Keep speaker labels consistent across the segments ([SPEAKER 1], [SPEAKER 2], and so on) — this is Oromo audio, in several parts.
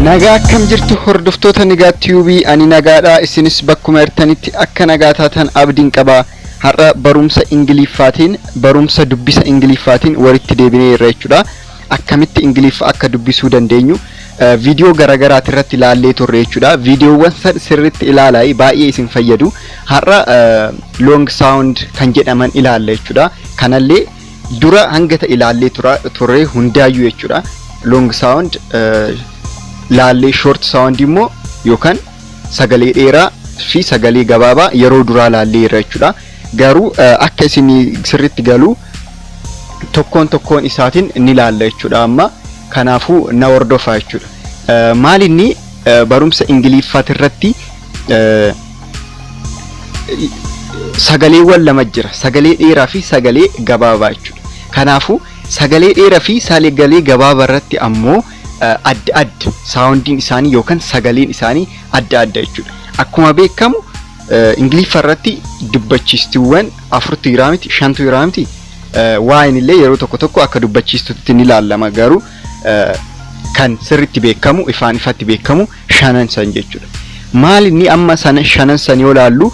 [SPEAKER 1] Nagaa akkam jirtu hordoftoota Rediademtube ani nagaadha isinis bakkuma ertanitti akka nagaa taatan abdiin qaba. Har'a barumsa ingliiffaatiin barumsa dubbisa ingliiffaatiin walitti deebinee irra jechuudha. Akkamitti ingliiffa akka dubbisuu dandeenyu viidiyoo garagaraati irratti ilaallee turre jechuudha. Viidiyoowwan sirriitti ilaalaa baay'ee isin fayyadu. Har'a long sound kan jedhaman ilaalla jechuudha. Kanallee dura hanga ta ilaallee turre hundaayyuu jechuudha. Long sound laallee short sound immoo yookaan sagalee dheeraa fi sagalee gabaabaa yeroo duraa laallee irra jechuudha. Garuu akka isin sirriitti galu tokkoon isaatiin ni laalla jechuudha. Amma kanaafuu na hordofaa jechuudha. Maal inni barumsa ingliiffaat irratti sagaleewwan lama jira. Sagalee dheeraa fi sagalee gabaabaa jechuudha. Kanaafuu sagalee dheeraa fi sagalee gabaabaa irratti ammoo adda soundiin isaanii yookaan sagaleen isaanii adda jechuudha. Akkuma beekamu ingliiffa irratti dubbachiistuuwwan 4 jira miti 5 jira miti. Waan illee yeroo tokko akka dubbachiistuutti ni ilaalama. Garuu kan sirriitti beekamu ifatti beekamu 5 san jechuudha. Maal inni amma sana 5 san yoo laallu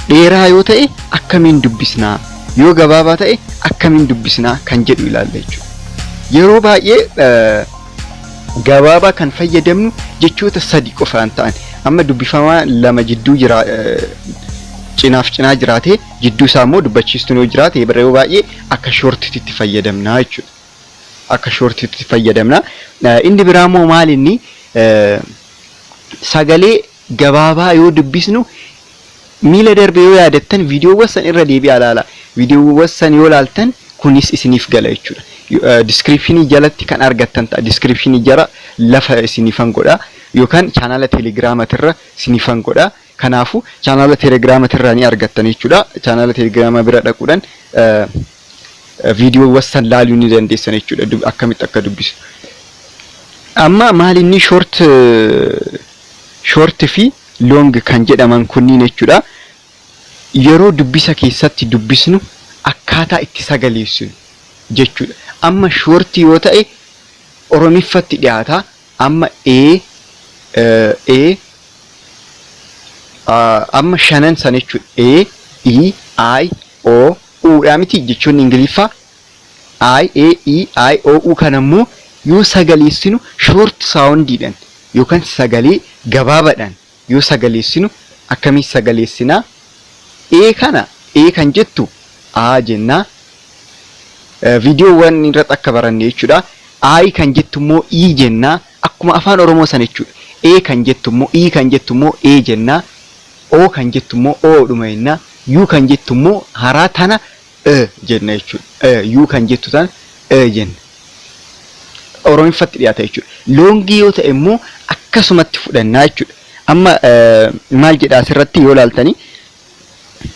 [SPEAKER 1] dheeraa yoo ta'e akkamiin dubbisnaa yoo gabaabaa ta'e akkamiin dubbisnaa kan jedhu ilaalla jechuudha. Yeroo baay'ee gabaabaa kan fayyadamnu jechoota 3 qofaan ta'an amma dubbifamaa lama jidduu jira cinaaf cinaa jiraate jidduu isaa immoo dubbachiistuun yoo jiraate yeroo baay'ee akka shortiitti fayyadamna jechuudha. Akka shortiitti fayyadamna. Inni biraa immoo maal inni sagalee gabaabaa yoo dubbisnu miila darbe yoo yaadattan viidiyoowwan san irra deebi'aa ilaala. Viidiyoowwan san yoo laaltan kunis isiniif gala jechuudha. Description jalatti kan argattan ta'a. Description jara lafa isinifan godha yookaan channel Telegram irra isinifan godha. Kanaafu channel Telegram irra ni argattan jechuudha. Channel Telegram bira dhaquudhaan viidiyoo wasan laaluu ni dandeessan jechuudha. Akkamitti akka dubbisu. Amma maal inni short fi long kan jedhaman kunniin jechuudha. Yeroo dubbisa keessatti dubbisnu akkaataa itti sagaleessinu jechuudha. Amma short yoo ta'e oromiffatti dhiyaata. Amma amma 5 san jechuudha. I O U dha miti jechuun ingliiffa. I kan ammoo yoo sagaleessinu short soundiidhaan yookaan sagalee gabaabaadhaan yoo sagaleessinu akkamiin sagaleessinaa? Kana kan jettu A jennaa. Viidiyoowwan irratti akka baranne jechuudha. I kan jettu immoo I jennaa. Akkuma afaan oromoo san jechuudha. Kan jettu immoo I kan jettu immoo jennaa. O kan jettu immoo O dhuma jennaa. U kan jettu immoo haraa tana jenna jechuudha. U kan jettu tana jenna. Oromiffatti dhiyaata jechuudha. Loongii yoo ta'e immoo akkasumatti fudhannaa jechuudha. Amma maal jedhaa asirratti yoo laaltanii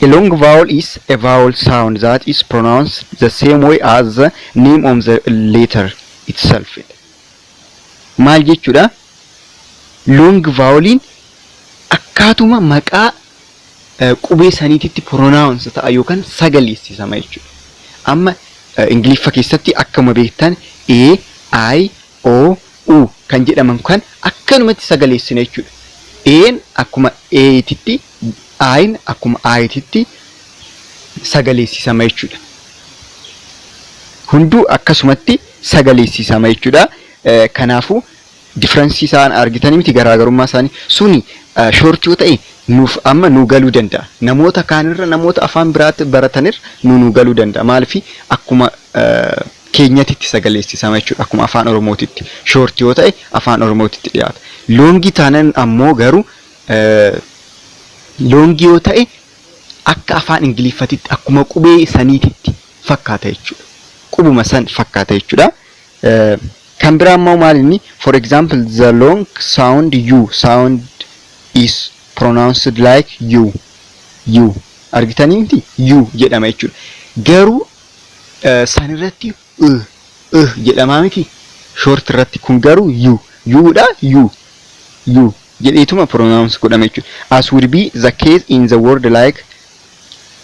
[SPEAKER 1] a long vowel is a vowel sound that is pronounced the same way as the name of the letter itself. Maal jechuudha? Long vowelin akkaatuma maqaa qubee saniititti pronounce ta'a yookaan sagaleessisama jechuudha. Amma ingliiffa keessatti akkuma beektan A, I, O, U kan jedhaman kan akkanumatti sagaleessina jechuudha. A'n akkuma A'titti Ayin akkuma A'titti sagaleessisama jechuudha. Hunduu akkasumatti sagaleessisama jechuudha. Kanaafuu difference isaan argitanii miti garaagarummaa isaanii suni short yoo ta'e nuuf amma nu galuu danda'a. Namoota kaanirra namoota afaan biraatti baratanirra nu galuu danda'a. Maaliif akkuma keenyatitti sagaleessisama jechuudha. Akkuma afaan oromootitti short yoo ta'e afaan oromootitti dhiyaata. Longi taanan ammoo garuu longi yoo ta'e akka afaan ingiliffatitti akkuma qubee saniititti fakkaata jechuudha. Qubuma san fakkaata jechuudha. Kan biraa immoo maal inni for example the long sound U sound is pronounced like U argitanii miti U jedhama jechuudha. Garuu san irratti jedhama miti short irratti kun garuu U dha U jedheetuma pronounce godhama jechuudha. As would be the case in the word like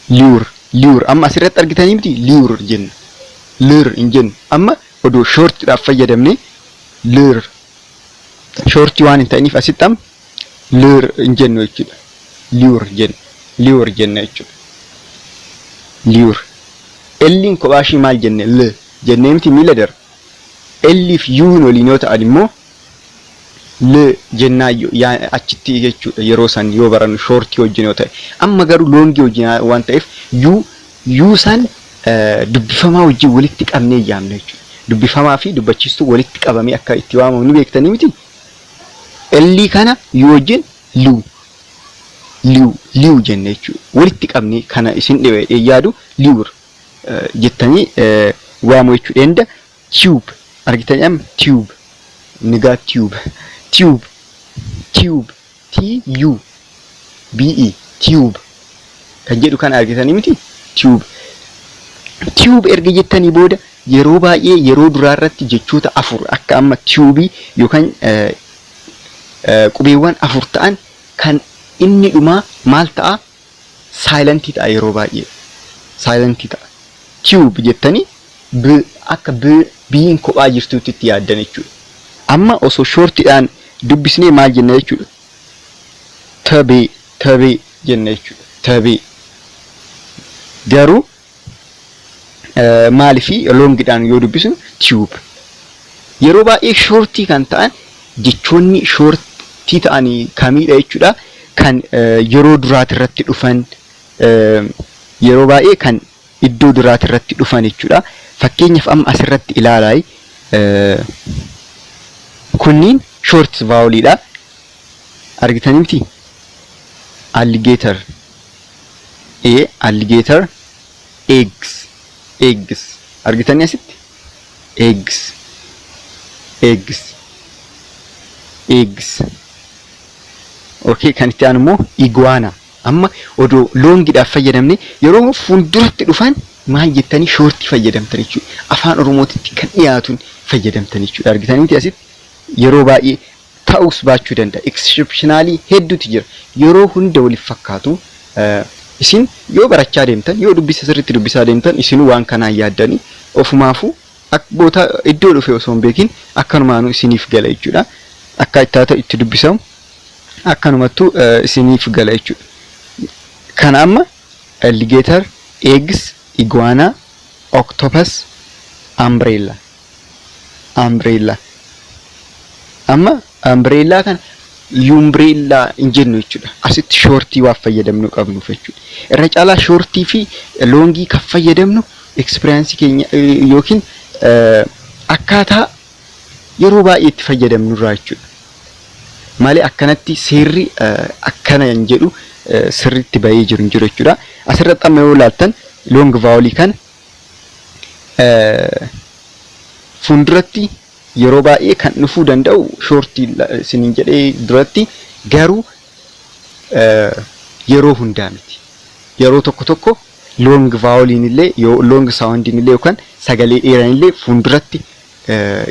[SPEAKER 1] lure amma asirratti argitanii miti lure jenna. Lure in jenna. Amma odoo short dhaaf fayyadamne lure shortii waan hin ta'iniif asittam lure hin jennu jechuudha. Lure jenna jechuudha. Lure. Elliin kophaa ishii maal jenne? L jennee miti miila darba. Elliif yuun waliin yoo ta'an immoo L jennaa achitti jechuudha yeroo san yoo barannu shortii wajjin yoo ta'e. Amma garuu loongii wajjin waan ta'eef yuu san dubbifamaa wajjin walitti qabnee yaamna jechuudha. Dubbifamaa fi dubbachiistuu walitti qabamee akka itti waamamu ni beektanii miti? Ellii kana yuu wajjin liu jenne jechuudha. Walitti qabnee kana isin yaadu liur jettanii waamu jechuudha. Enda tube argitanii amma tube nigaa tube TUBE tube kan jedhu kana argitanii miti? Tube erga jettanii booda yeroo baay'ee yeroo duraa irratti jechoota 4 akka amma tube yookaan qubeewwan 4 ta'an kan inni dhumaa maal ta'a? Silent ta'a yeroo baay'ee. Silent ta'a. Tube jettanii akka biin kophaa jirtuutti itti yaaddan jechuudha. Amma osoo shortiidhaan dubbisnee maal jenna jechuudha? Tabee jenna jechuudha. Tabee. Garuu maaliif loongidhaan yoo dubbisnu tube. Yeroo baay'ee shortii kan ta'an jechoonni shortii ta'anii kamiidha jechuudha. Kan yeroo duraati irratti dhufan yeroo baay'ee kan iddoo duraati irratti dhufan jechuudha. Fakkeenyaaf amma asirratti ilaalaa kunniin short vowelidha. Argitanii miti? Alligator, alligator, eggs. Argitanii asitti? Eggs. Okay, kan itti aanu immoo iguana. Amma odoo loongiidhaaf fayyadamne yeroo fuulduratti dhufan maal jettanii shortii fayyadamtan jechuudha. Afaan Oromootitti kan dhiyaatuun fayyadamtan jechuudha. Argitanii miti asitti? Yeroo baay'ee ta'us baachuu danda'a. Exceptionally hedduutu jira. Yeroo hunda waliif fakkaatu isin yoo barachaa deemtan yoo dubbisa sirriitti dubbisaa deemtan isinuu waan kanaan yaaddanii ofumaafuu boota iddoo dhufe osoo hin beekin akkanumaanuu isiniif gala jechuudha. Akka ittaata itti dubbisamu akkanumattuu isiniif gala jechuudha. Kana amma alligator, eggs, iguana, octopus, umbrella. Amma umbrella kan umbrella hin jennu jechuudha. Asitti shortii waa fayyadamnu qabnuuf jechuudha. Irra caalaa shortii fi loongii kan fayyadamnu experience keenya yookiin akkaataa yeroo baay'ee itti fayyadamnu irraa jechuudha. Malee akkanatti seerri akkana hin jedhu sirriitti bahee jiru hin jiru jechuudha. Asirratti amma yoo ilaaltan long vowel kan fuulduratti yeroo baay'ee kan dhufuu danda'u shortii isiniin jedhee duratti garuu yeroo hundaa miti. Yeroo tokko long voweliin illee long soundiin illee yookaan sagalee dheeraan illee fuulduratti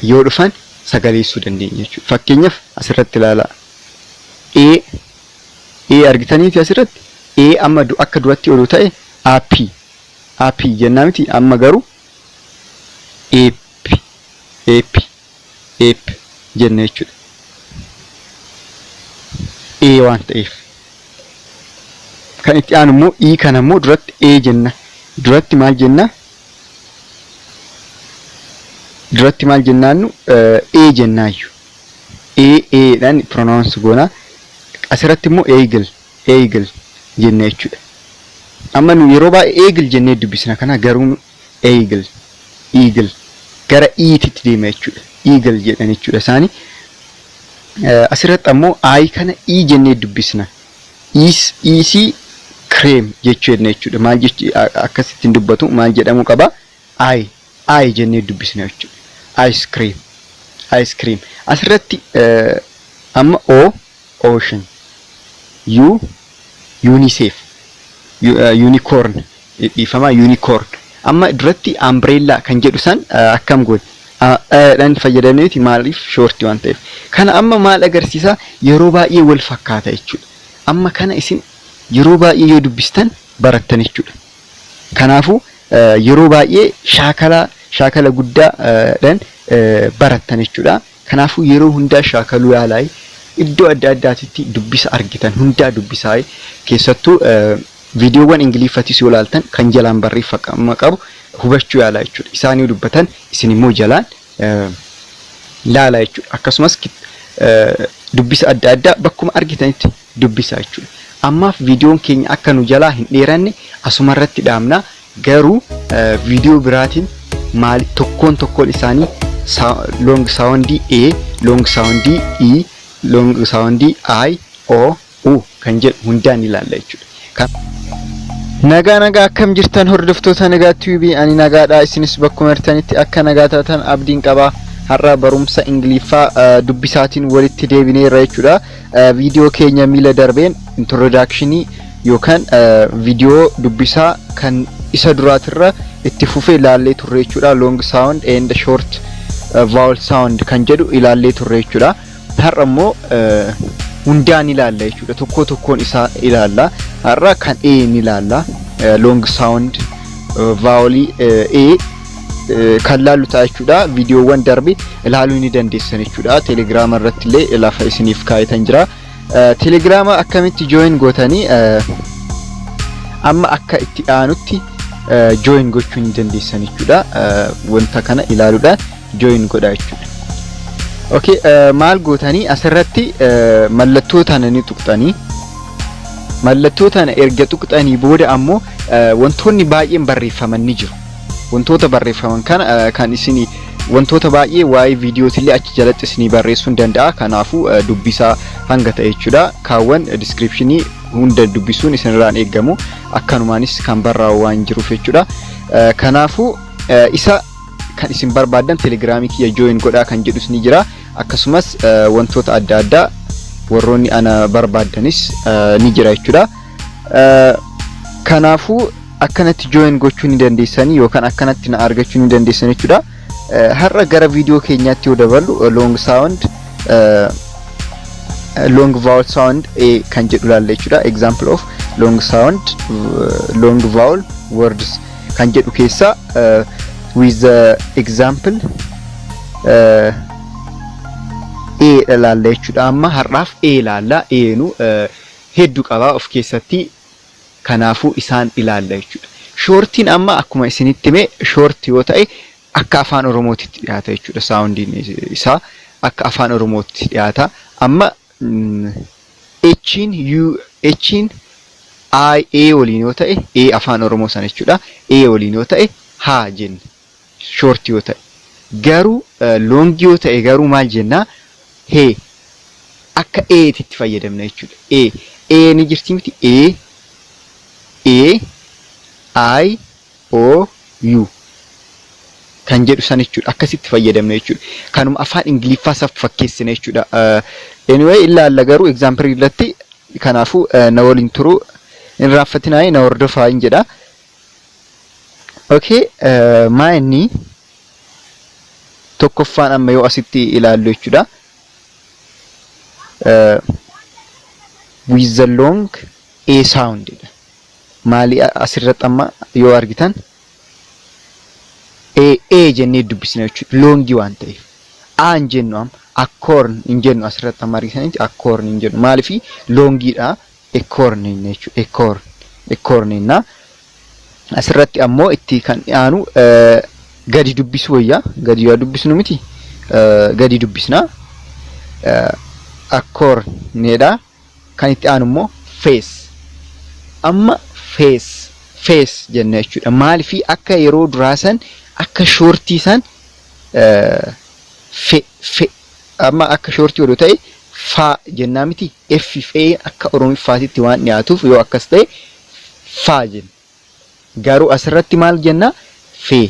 [SPEAKER 1] yoo dhufan sagaleessuu dandeenya jechuudha. Fakkeenyaaf asirratti ilaalaa. Argitaniiti asirratti amma akka duratti oduu ta'e appii jennaa miti. Amma garuu eep jenna jechuudha. Waan ta'eef kan itti aanu immoo kana immoo duratti jenna. Duratti maal jenna? Duratti maal jennaannu jennaayyuu. Dhaan pronounce goona. Asirratti immoo eagle jenna jechuudha. Amma nu yeroo baay'ee eagle jennee dubbisna kana garuu eagle gara iititti deema jechuudha. Eagle jedhan jechuudha isaanii. Asirratti ammoo kana jennee dubbisna. Easy cream jechuudha jechuudha. Maal jechi akkasitti hin dubbatu maal jedhamu qaba? Jennee dubbisna jechuudha. Ice cream. Asirratti amma ocean. UNICEF. Unicorn. Unicorn. Amma duratti umbrella kan jedhu san akkam goone? Dhaan fayyadamneeti maaliif shortii waan ta'eef. Kana amma maal agarsiisa? Yeroo baay'ee wal fakkaata jechuudha. Amma kana isin yeroo baay'ee yoo dubbistan barattan jechuudha. Kanaafuu yeroo baay'ee shaakala guddaadhaan barattan jechuudha. Kanaafuu yeroo hundaa shaakaluu yaalaa iddoo adda addaatitti dubbisa argitan hundaa dubbisaa keessattuu viidiyoowwan ingiliiffatis yoo ilaaltan kan jalaan barreeffama qabu hubachuu yaalaa jechuudha. Isaanii dubbatan isin immoo jalaan laalaa jechuudha. Akkasumas dubbisa adda addaa bakkuma argitanitti dubbisaa jechuudha. Ammaaf viidiyoon keenya akka nu jalaa hin dheeranne asuma irratti dhaabna. Garuu viidiyoo biraatiin maal tokkoon isaanii long sound A, long sound E, long sound I, O, U kan jedhu hundaan ilaalla jechuudha. Nagaa akkam jirtan hordoftoota Nagaa Tube, ani nagaadha. Isinis bakkuma jirtanitti akka nagaa taatan abdiin qaba. Har'a barumsa Ingiliffaa dubbisaatiin walitti deebineerra jechuudha. Viidiyoo keenya miila darbeen introductionii yookaan viidiyoo dubbisaa kan isa duraatirra itti fufee ilaallee turre jechuudha. Long sound and short vowel sound kan jedhu ilaallee turre jechuudha. Har'a immoo hundaan ilaalla jechuudha. Tokkoon isaa ilaalla. Har'a kan A ni ilaalla. Long sound vowel A kan laallu ta'a jechuudha. Viidiyoowwan darbe ilaaluu ni dandeessan jechuudha. Telegram irratti illee lafa isiniif kaayetan jira. Telegram akkamitti join gootanii amma akka itti aanutti join gochuu ni dandeessan jechuudha. Wanta kana ilaaluudhaan join godhaa jechuudha. Okay, maal gootanii asirratti mallattoo tana ni tuqxanii. Mallattoo tana erga tuqxanii booda ammoo wantoonni baay'een barreeffaman ni jiru. Wantoota barreeffaman kana kan isinii wantoota baay'ee waa'ee viidiyootillee achi jalatti isinii barreessuu danda'a. Kanaafuu dubbisaa hanga ta'e jechuudha. Kaawwan descriptionii hunda dubbisuun isinirraan eegamu. Akkanumaanis kan barraa'u waan jiruuf jechuudha. Kanaafuu isa kan isin barbaadan telegiraamii kiyya join godhaa kan jedhus ni jira. Akkasumas wantoota adda addaa warroonni ana barbaadanis ni jira jechuudha. Kanaafuu akkanatti join gochuu ni dandeessanii yookaan akkanatti na argachuu ni dandeessanii jechuudha. Har'a gara viidiyoo keenyaatti yoo daballu long sound long vowel sound A kan jedhu ilaalla jechuudha. Example of long sound long vowel words kan jedhu keessa with the example A ilaalla jechuudha. Amma har'aaf A ilaalla. A nu hedduu qabaa of keessatti. Kanaafuu isaan ilaalla jechuudha. Shortiin amma akkuma isinitti hime short yoo ta'e akka afaan oromootitti dhiyaata jechuudha. Soundiin isaa akka afaan oromootitti dhiyaata. Amma H'n I A waliin yoo ta'e A afaan oromoo sana jechuudha. A waliin yoo ta'e ha jenna. Short yoo ta'e. Garuu long yoo ta'e garuu maal jenna? He akka A'titti fayyadamna jechuudha. A ni jirti miti? I O U kan jedhu san jechuudha. Akkasitti fayyadamna jechuudha. Kanuma afaan ingiliffaa saf fakkeessina jechuudha. Anyway ilaalla garuu example irratti. Kanaafuu na waliin turu hin raaffatinaa na hordofaa hin jedha. Okay, maa inni tokkoffaan amma yoo asitti ilaallu jechuudha. With the long A sound maali asirratti amma yoo argitan A jennee dubbisna jechuudha. Longi waan ta'eef aan jennu am accorn hin jennu asirratti amma argitanitti accorn hin jennu maaliif longiidha. Accorn jechuudha. Accorn na asirratti ammoo itti kan dhiyaanu gadi dubbisu wayya. Gadi yoo dubbisnu miti gadi dubbisna. Accorn needha. Kan itti aanu immoo face. Amma face jenna jechuudha. Maaliif akka yeroo duraasan akka shortii san amma akka shortii odoo ta'e faa jennaa miti. F akka oromiffaatitti waan dhiyaatuuf yoo akkas ta'e faa jenna. Garuu asirratti maal jenna? Fe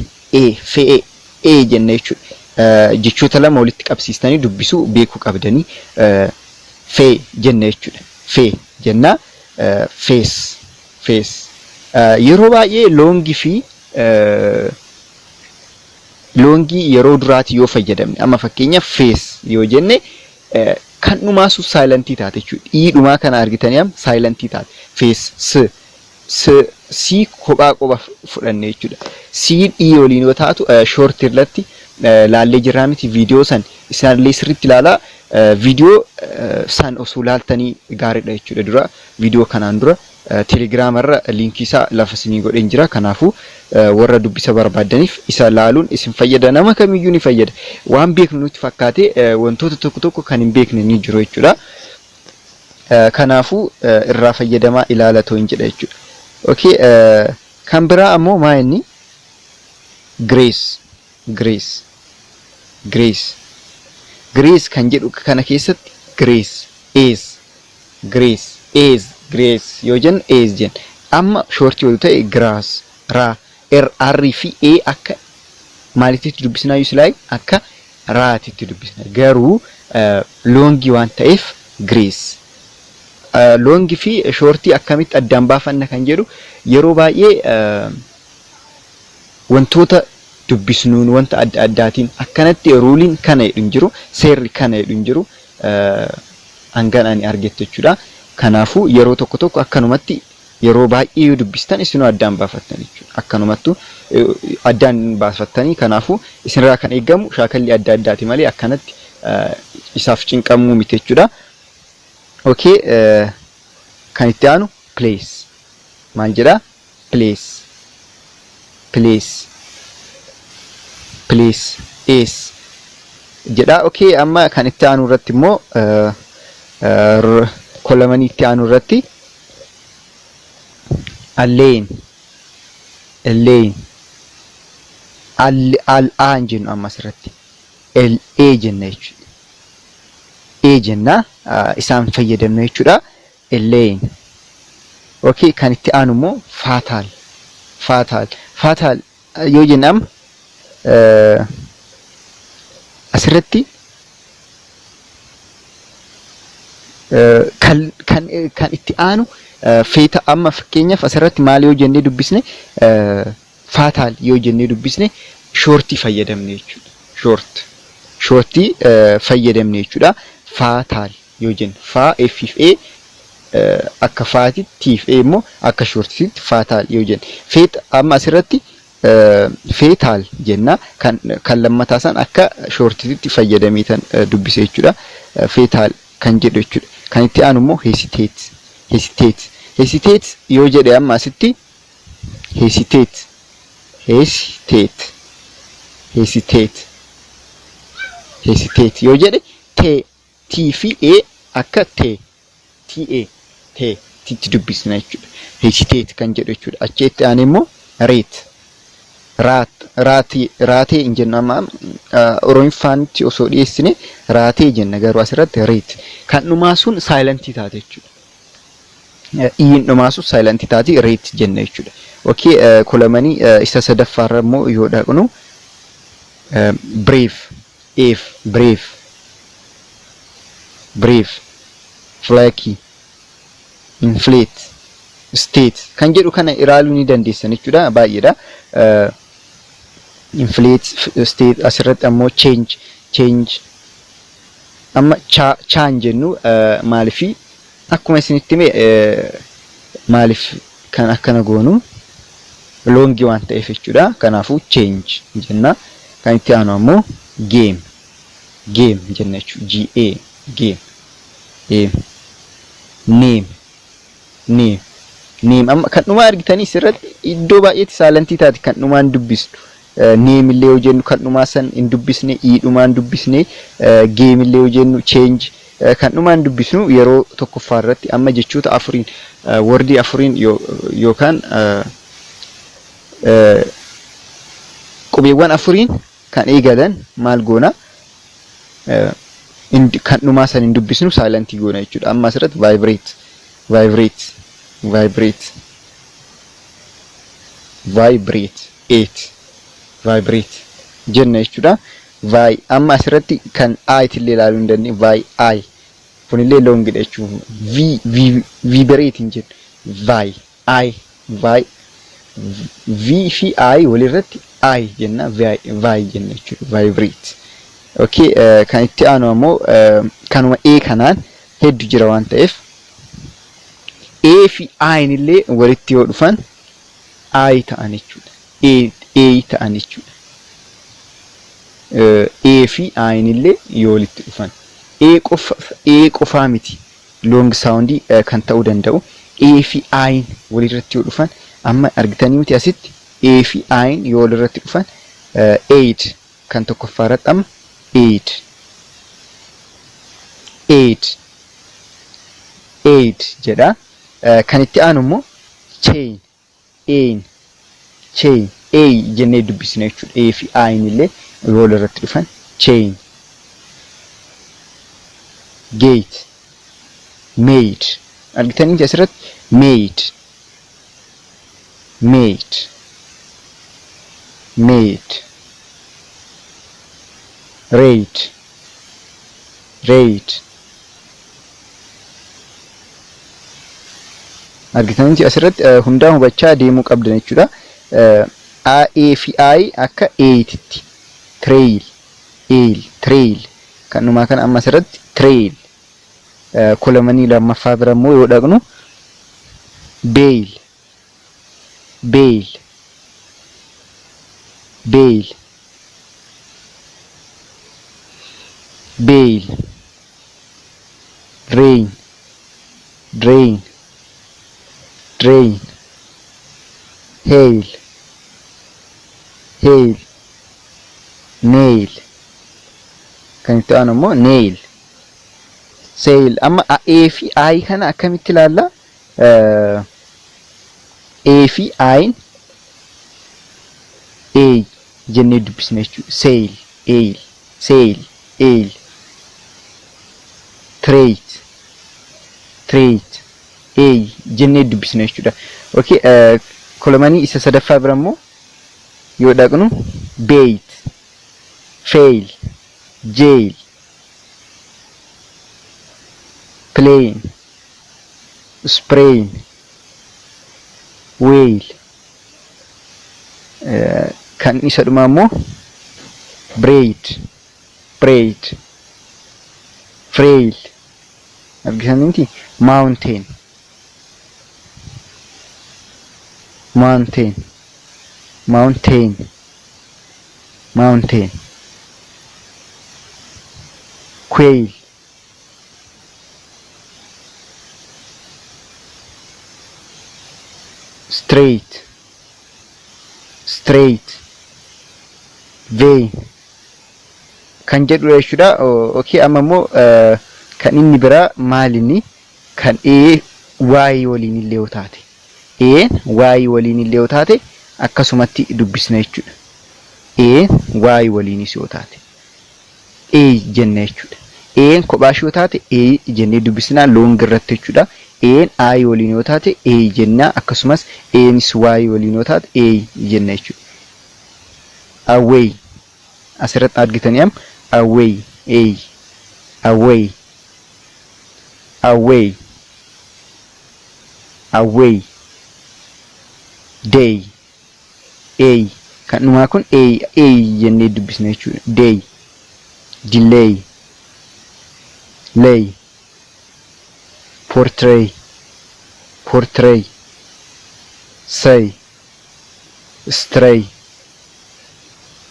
[SPEAKER 1] jenna jechuudha. Jechoota lama walitti qabsiistanii dubbisuu beekuu qabdanii fe jenna jechuudha. Fe jenna face. Yeroo baay'ee longi fi longi yeroo duraati yoo fayyadamne amma fakkeenya face yoo jenne kan dhumaasu silent taate jechuudha. Dhumaa kana argitanii am silent taate. Face si kophaa qofa fudhanne jechuudha. Si waliin yoo taatu short irratti laallee jirraa miti viidiyoo san isaallee sirriitti ilaalaa viidiyoo san osoo laaltanii gaariidha jechuudha. Dura viidiyoo kanaan dura Telegram irra linkii isaa lafa isinii godheen jira. Kanaafuu warra dubbisa barbaadaniif isa laaluun isin fayyada. Nama kamiyyuu ni fayyada. Waan beeknu nutti fakkaate wantoota tokko tokko kan hin beekne ni jiru jechuudha. Kanaafuu irraa fayyadamaa ilaalatoo hin jedha jechuudha. Okay, kan biraa ammoo maa inni grace kan jedhu kana keessatti grace yoo jennu ees jenna. Amma shortii yoo ta'e grass r fi a akka maalitti dubbisnaa yuuslaayi akka raatitti dubbisna. Garuu loongii waan ta'eef grace. Loongii fi shortii akkamitti addaan baafanna kan jedhu yeroo baay'ee wantoota dubbisnuun wanta adda addaatiin akkanatti ruuliin kana jedhu hin jiru, seerri kana jedhu hin jiru hangan ani argettu jechuudha. Kanaafuu yeroo tokko tokko akkanumatti yeroo baay'ee yoo dubbistan isinuu addaan baafattan jechuudha. Akkanumattu addaan baafattanii kanaafuu isinirraa kan eegamu shaakalli adda addaati malee akkanatti isaaf cinqamuu miti jechuudha. Okay, kan itti aanu place. Maal jedha? Place is jedha. Okay, amma kan itti aanu irratti immoo kolamanii itti aanu irratti alleen al jennu ammas irratti la jenna jechuudha. Jenna isaan fayyadamna jechuudha. Alleen. Okay, kan itti aanu immoo fatal yoo jennam asirratti kan itti aanu feeta. Amma fakkeenyaaf asirratti maal yoo jennee dubbisne fatal yoo jennee dubbisne shortii fayyadamne jechuudha. Shortii fayyadamne jechuudha. Fatal yoo jennu fa f e akka faatitti f immoo akka shortiitti fatal yoo jennu. Feeta amma asirratti fetal jenna kan lammataa san akka shortiitti fayyadameetan dubbise jechuudha. Fetal kan jedhu jechuudha. Kan itti aanu immoo hesitate yoo jedhe amma asitti hesitate yoo jedhe t fi a akka titti dubbisna jechuudha. Hesitate kan jedhu jechuudha. Achitti aanu immoo raatee hin jennu. Amma oromifaanitti osoo dhiyeessine raatee jenna, garuu asirratti rate. Kan dhumaa sun saayilantii taate jechuudha. Iin dhumaa sun saayilantii taate rate jenna jechuudha. Okay, kolamanii isa sadaffaarra immoo yoo dhaqnu brave, flaky, inflate, state kan jedhu kana ilaaluu ni dandeessan jechuudha. Baay'eedha. Inflate, state, asirratti ammoo change. Amma chaan jennu maalifi akkuma isinitti maaliif kan akkana goonu loongii waan ta'eef jechuudha. Kanaafuu change jenna. Kan itti aanu ammoo game jenna jechuudha. game. Name amma kan dhumaa argitanii sirratti iddoo baay'eetti saalantii taati kan dhumaan dubbisnu. Name illee yoo jennu kan dhumaa san hin dubbisne, dhumaan dubbisne. Game illee yoo jennu change kan dhumaan dubbisnu yeroo tokkoffaa irratti. Amma jechoota afuriin wordii afuriin yookaan qubeewwan afuriin kan eegalan maal goona? Kan dhumaa san hin dubbisnu saalantii goona jechuudha. Amma asirratti vibrate jenna jechuudha. Amma asirratti kan i illee ilaaluu hin dandeenye. Kunillee loongidha jechuudha. Vibrate hin jennu. V fi I walirratti I jenna. Jenna jechuudha. Vibrate. Okay, kan itti aanu ammoo kanuma A kanaan hedduu jira waan ta'eef A fi I illee walitti yoo dhufan I ta'an jechuudha. A ta'an jechuudha. A fi ayin illee yoo walitti dhufan A qofaa miti long sound kan ta'uu danda'u A fi ayin walirratti yoo dhufan amma argitanii miti asitti A fi ayin yoo walirratti dhufan 8 kan tokkoffaa irratti amma 8 jedha kan itti aanu immoo chain A jennee dubbisna jechuudha. A fi ayin illee yoo walirratti dhufan chain gate made argitanii asirratti made raid argitanii asirratti hundaa hubachaa deemuu qabdan jechuudha. A fi I akka 8tti trail kanumaa kan amma asirratti trail kolamanii lammaffaa bira immoo yoo dhaqnu bail drain hail nail kan itti aanu immoo nail sail amma A fi I kana akkamitti ilaalla A fi I A jennee dubbisna jechuudha sail trait A jennee dubbisna jechuudha. Okay kolomanii isa sadaffaa bira immoo yoo dhaqnu bait fail jail plane sprain whale kan isa dhuma immoo braid frail argitaniiti mountain quail straight vein kan jedhu jechuudha. Okay amma immoo kan inni biraa maalinni kan A Y waliin illee yoo taate Y waliin illee yoo taate akkasumatti dubbisna jechuudha. Y waliinis yoo taate A jenne jechuudha. Kophaa yoo taate A jennee dubbisna long irratti jechuudha. I waliin yoo taate A jenna akkasumas A's Y waliin yoo taate A jenna jechuudha. Away asirratti argitanii am away day kan dhumaa kun A jennee dubbisna jechuudha. Day delay lay portray say stray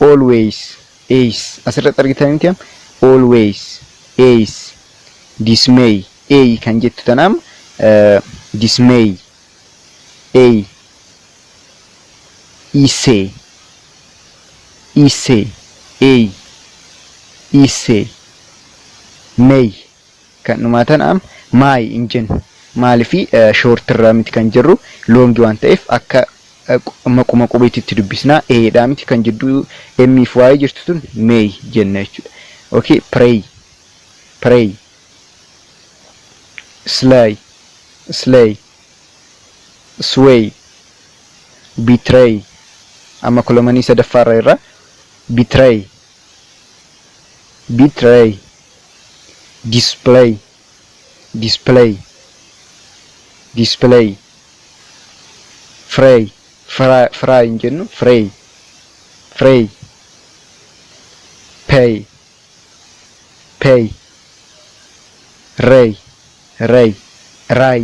[SPEAKER 1] always ace asirratti argitanii am always ace dismay kan jettu tanam dismay ise may kan dhumatan am may injen maalifi short irraa miti kan jirru long waan ta'eef akka maquma qubeetitti dubbisna dha miti kan jidduu M fi Y jirtu tun may jenna jechuudha. Okay pray slay sway betray amma kolomanii sadaffaarra irra betray display fray injennu fray pay ray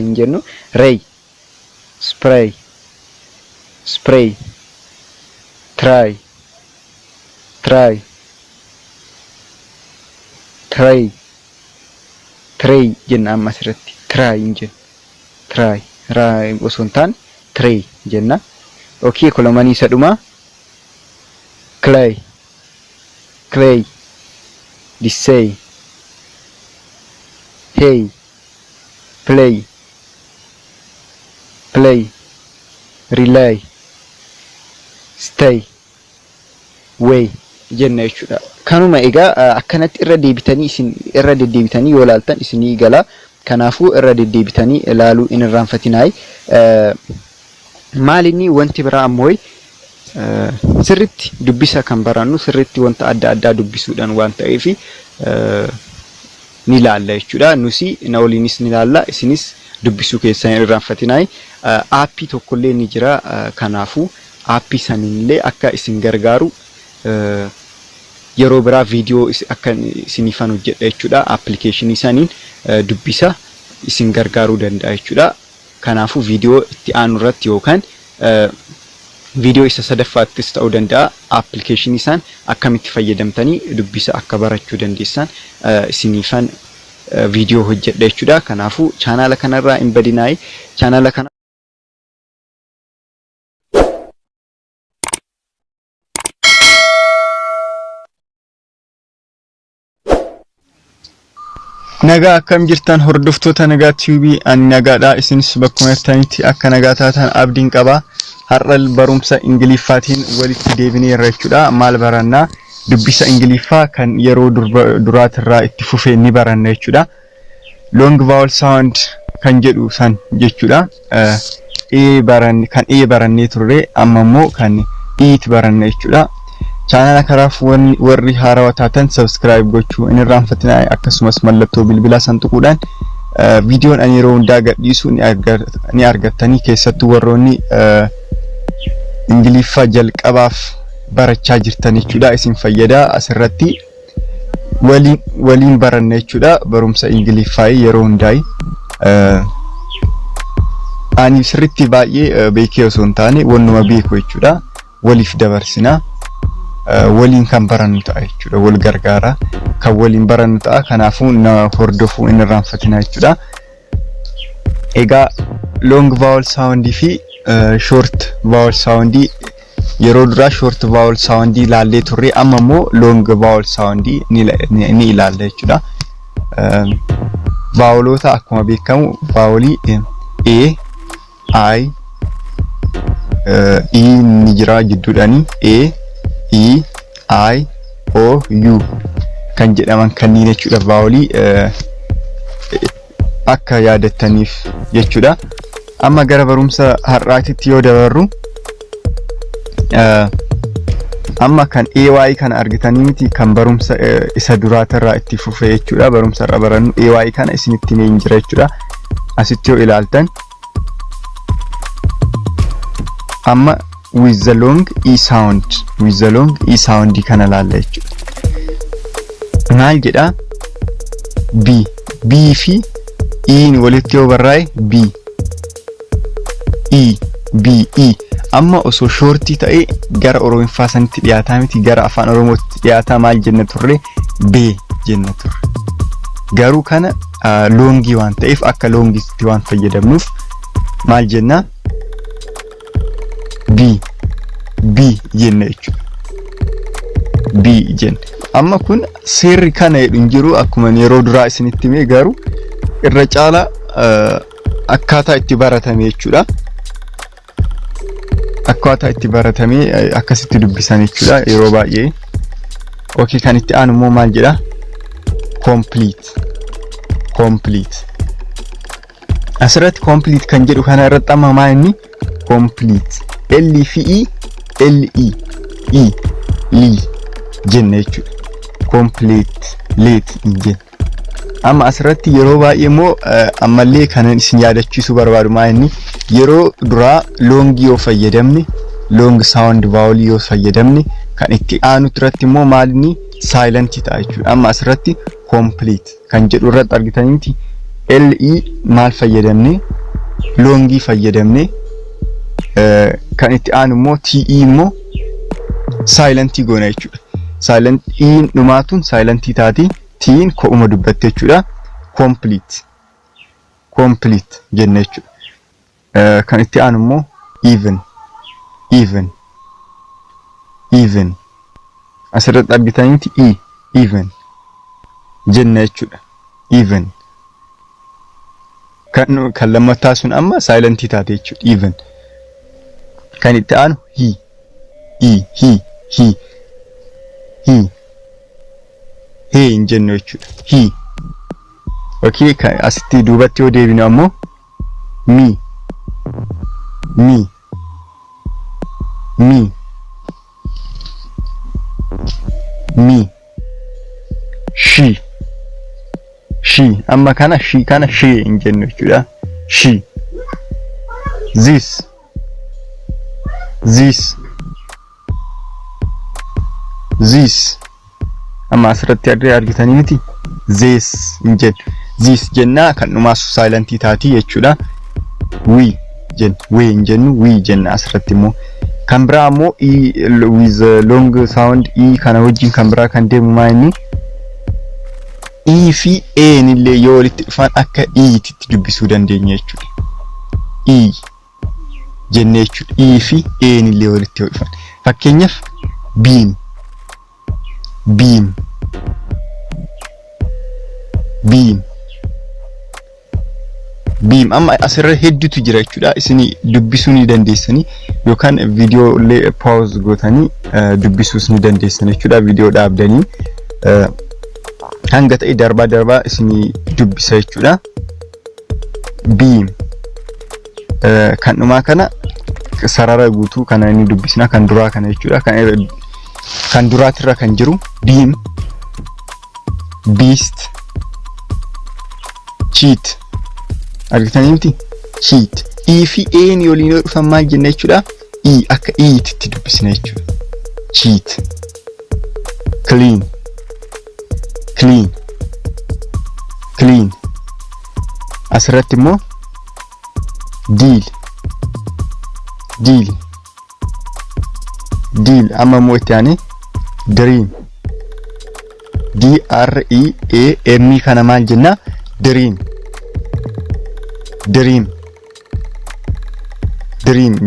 [SPEAKER 1] injennu ray spray try try try try jenna amma asirratti try injen try try osoo hin taane try jenna. Okay, kolomanii isa dhuma clay clay disay hey play play relay stay way jenna jechuudha. Kanuma egaa akkanatti irra deebitanii isin irra deddeebitanii yoo ilaaltan isinii gala. Kanaafuu irra deddeebitanii ilaaluu hin irraanfatinaay. Maalinni wanti biraa ammoo sirriitti dubbisa kan barannu sirriitti wanta adda addaa dubbisuudhaan waan ta'eef ni ilaalla jechuudha. Nusi na waliinis ni ilaalla, isinis dubbisuu keessan hin irraanfatinaay. Aappii tokkollee ni jira. Kanaafuu aappii sanillee akka isin gargaaru yeroo biraa viidiyoo akka isinifan hojjedha jechuudha. Appilikeeshinii saniin dubbisa isin gargaaruu danda'a jechuudha. Kanaafuu viidiyoo itti aanu irratti yookaan viidiyoo isa sadaffaattis ta'uu danda'a. Appilikeeshinii san akkamitti fayyadamtanii dubbisa akka barachuu dandeessan isinifan viidiyoo hojjedha jechuudha. Kanaafuu chaanaala kanarraa hin badinaay. Chaanaala kana nagaa akkam jirtan hordoftoota nagaa tv ani nagaadha. isinis bakkuma jirtanitti akka nagaa taatan abdiin qaba. Har'a barumsa ingiliffaatiin walitti deebineerra jechuudha. Maal baranna? Dubbisa ingiliffaa kan yeroo duraatirraa itti fufee ni baranna jechuudha. Long vowel sound kan jedhu san jechuudha. Kan barannee turre amma immoo kan itti baranna jechuudha. Channel karaaf warri haarawaa taatan subscribe gochuu hin irraanfatinaa. Akkasumas mallattoo bilbilaa santuquudhaan viidiyoon ani yeroo hundaa gadhiisu ni argattanii. Keessattuu warroonni ingiliffaa jalqabaaf barachaa jirtan jechuudha. Isin fayyada. Asirratti waliin baranna jechuudha. Barumsa ingiliffaa yeroo hundaa ani sirriitti baay'ee beekee osoo hin taane wannuma beeku jechuudha. Waliif dabarsina. Waliin kan barannu ta'a jechuudha. Wal gargaara kan waliin barannu ta'a. Kanaafuu na hordofuu hin irraanfatina jechuudha. Egaa long vowel sound fi short vowel sound yeroo dura short vowel sound ilaallee turre amma immoo long vowel sound ni ilaalla jechuudha. Vowelota akkuma beekamu vowelii a i ni jira jidduudhaani E, I, O, U kan jedhaman kanneen jechuudha. Vowelii akka yaadattaniif jechuudha. Amma gara barumsa har'aatitti yoo dabarru amma kan AY kana argitanii miti kan barumsa isa duraatirraa itti fufee jechuudha. Barumsa irra barannu AY kana isinitti ni jira jechuudha. Asitti yoo ilaaltan amma with the long e sound kana laalla jechuudha. Maal jedha? B fi e ni walitti yoo barraa'e E. Amma osoo shortii ta'e gara oromiffaa sanitti dhiyaataa miti, gara afaan oromootti dhiyaataa. Maal jenna turre? B jenna turre. Garuu kana longii waan ta'eef akka longiitti waan fayyadamnuuf maal jenna? B jenna jechuudha. B jenna. Amma kun seerri kana jedhu jiru akkuma yeroo duraa isinitti himee garuu irra caala akkaataa itti baratame jechuudha. Akkaataa itti baratame akkasitti dubbisan jechuudha yeroo baay'ee. Okay, kan itti aanu immoo maal jedha? Complete. Asirratti complete kan jedhu kana irratti amma maa inni? Complete. L fi E jenna jechuudha. Complete jenna. Amma asirratti yeroo baay'ee immoo ammallee kanan isin yaadachiisuu barbaadu maa inni yeroo duraa long yoo fayyadamne long sound vowel yoo fayyadamne kan itti aanu irratti immoo maal inni silent ta'a jechuudha. Amma asirratti complete kan jedhu irratti argitanii miti LE maal fayyadamne longi fayyadamne kan itti aanu immoo TE immoo silent goona jechuudha. silent in dhumaatun silent taati tiin ko'uma dubbatte jechuudha. Complete jenne jechuudha. Kan itti aanu immoo even asirratti argitanitti even jenne jechuudha. Even kan lammataa sun amma silent taate jechuudha. Even kan itti aanu he in jenne jechuudha. He okay, kan asitti duubatti yoo deebinu ammoo me she amma kana she in jenne jechuudha. She this amma asirratti argitanii miti this in jenne. This jenna kan dhumaasu silent taati jechuudha. We in jennu we jenna asirratti immoo kan biraa immoo with long sound kana wajjin kan biraa kan deemu maayini fi a nillee yoo walitti dhufan akka itti dubbisuu dandeenya jechuudha. Jenne jechuudha. Fi a nillee walitti dhufan fakkeenyaaf beam amma asirra hedduutu jira jechuudha. Isini dubbisuu ni dandeessanii yookaan video illee pause gootanii dubbisuus ni dandeessanii jechuudha. Video dhaabdanii hanga ta'e darbaa isini dubbisa jechuudha. Beam kan dhumaa kana sarara guutuu kana inni dubbisna kan duraa kana jechuudha. Kan duraatirra kan jiru beam, beast, cheat argitanii miti cheat. Fi a ni waliin dhufan maal jenna jechuudha. Akka itti dubbisna jechuudha. Cheat, clean asirratti immoo deal amma immoo itti aane dream dream kana maal jenna dream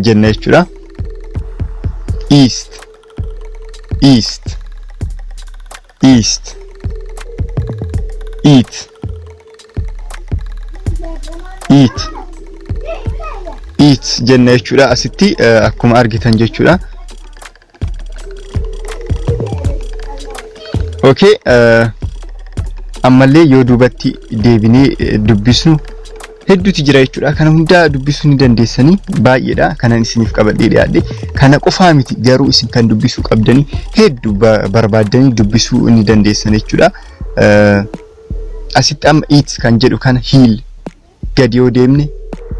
[SPEAKER 1] jenna jechuudha. East eat jenna jechuudha. Asitti akkuma argitan jechuudha. Okay, ammallee yoo duubatti deebinee dubbisnu hedduutu jira jechuudha. Kana hunda dubbisuu ni dandeessanii baay'eedha. Kanan isiniif qabadhee dhiyaadhe kana qofaa miti garuu isin kan dubbisuu qabdanii hedduu barbaadanii dubbisuu ni dandeessan jechuudha. Asitti amma eat kan jedhu kana heel gadi yoo deemne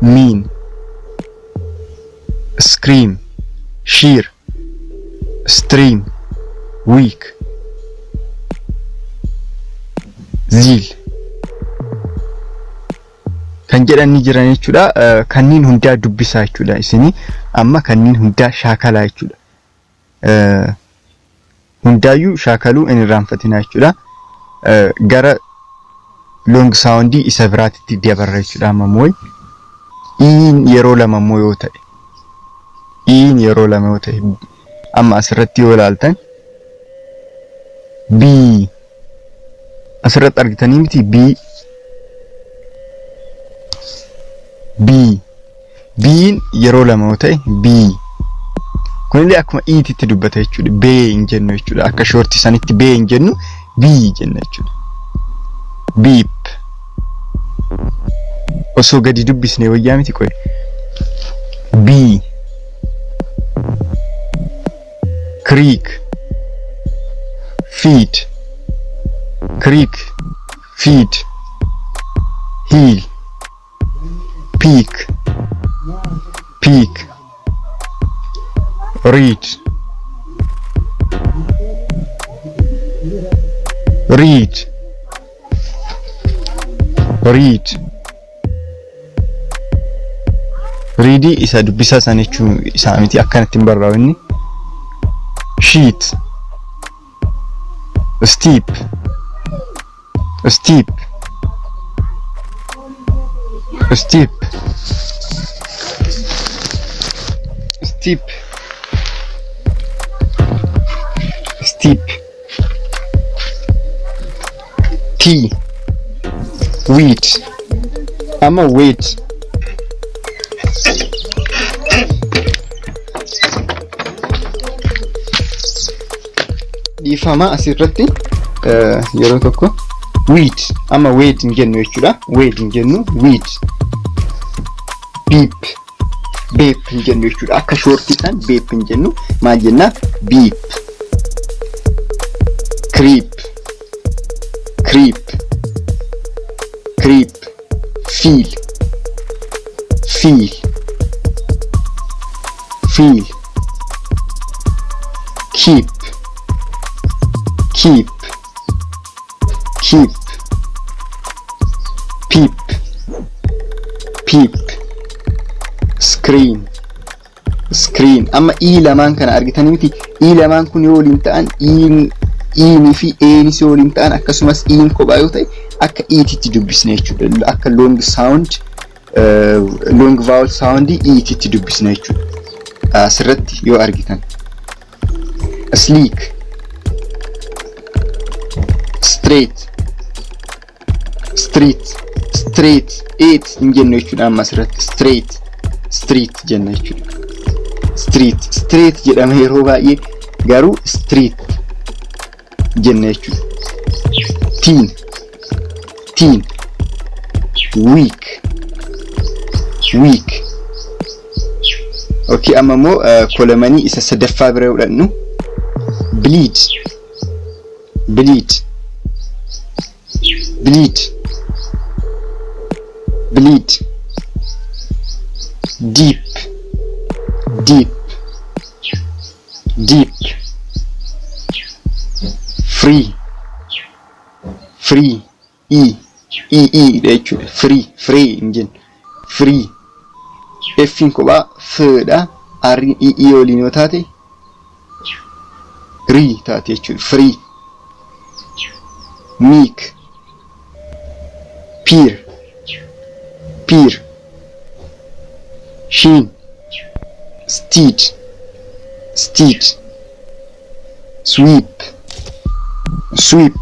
[SPEAKER 1] mean, scream, sheer, stream, weak, zeal kan jedhanii jiran jechuudha. Kanniin hundaa dubbisaa jechuudha. Isini amma kanniin hundaa shaakalaa jechuudha. Hundaayyuu shaakaluu hin irraanfatinaa jechuudha. Gara long sound isa biraatitti dabarra jechuudha. Amma mooy yeroo lama immoo yoo ta'e yeroo lama yoo ta'e amma asirratti yoo ilaaltan b asirratti argitanii miti B'n yeroo lama yoo ta'e B kunillee akkuma itti dubbata jechuudha. B hin jennu jechuudha. Akka shorti sanitti B hin jennu B jenna jechuudha. Beep osoo gadi dubbisne wayyaa miti qoy B creek feed heel peak read read isa dubbisa san jechuun isaa miti akkanatti hin barraa'inni sheet steep, steep, steep, steep, steep. T, wheat. I'm a wheat. Dhiifama asirratti yeroo tokko wheat amma wheat hin jennu jechuudha. Wheat hin jennu wheat. Beep, beep hin jennu jechuudha. Akka shortii san beep hin jennu maal jenna? Beep. Creep, creep, creep. Feel, feel, feel. Keep, keep, keep. Peep, peep. Screen, screen. Amma i lamaan kana argitanii miti? I lamaan kun yoo waliin ta'an i'ni fi e'ni yoo waliin ta'an akkasumas i'in kophaa yoo ta'e akka i'titti dubbisna jechuudha. Akka long sound long vowel sound i'titti dubbisna jechuudha. Asirratti yoo argitan. Sleek, straight, street, straight. Eight hin jennu jechuudha. Amma asirratti straight, street jenna jechuudha. Street, straight jedhama yeroo baay'ee, garuu street jenna jechuudha. Teen, teen. Week, week. Okay, amma immoo kolamanii isa sadaffaa bira fudhannu. Bleed, bleed, bleed, bleed. Deep, deep, deep. Free, free. E jechuudha. Free, free hin jennu. Free. F'n kophaa f'dha. R'n e waliin yoo taate rii taate jechuudha. Free. Meek, peer, peer. Sheen, steed, steed. Sweep, sweep,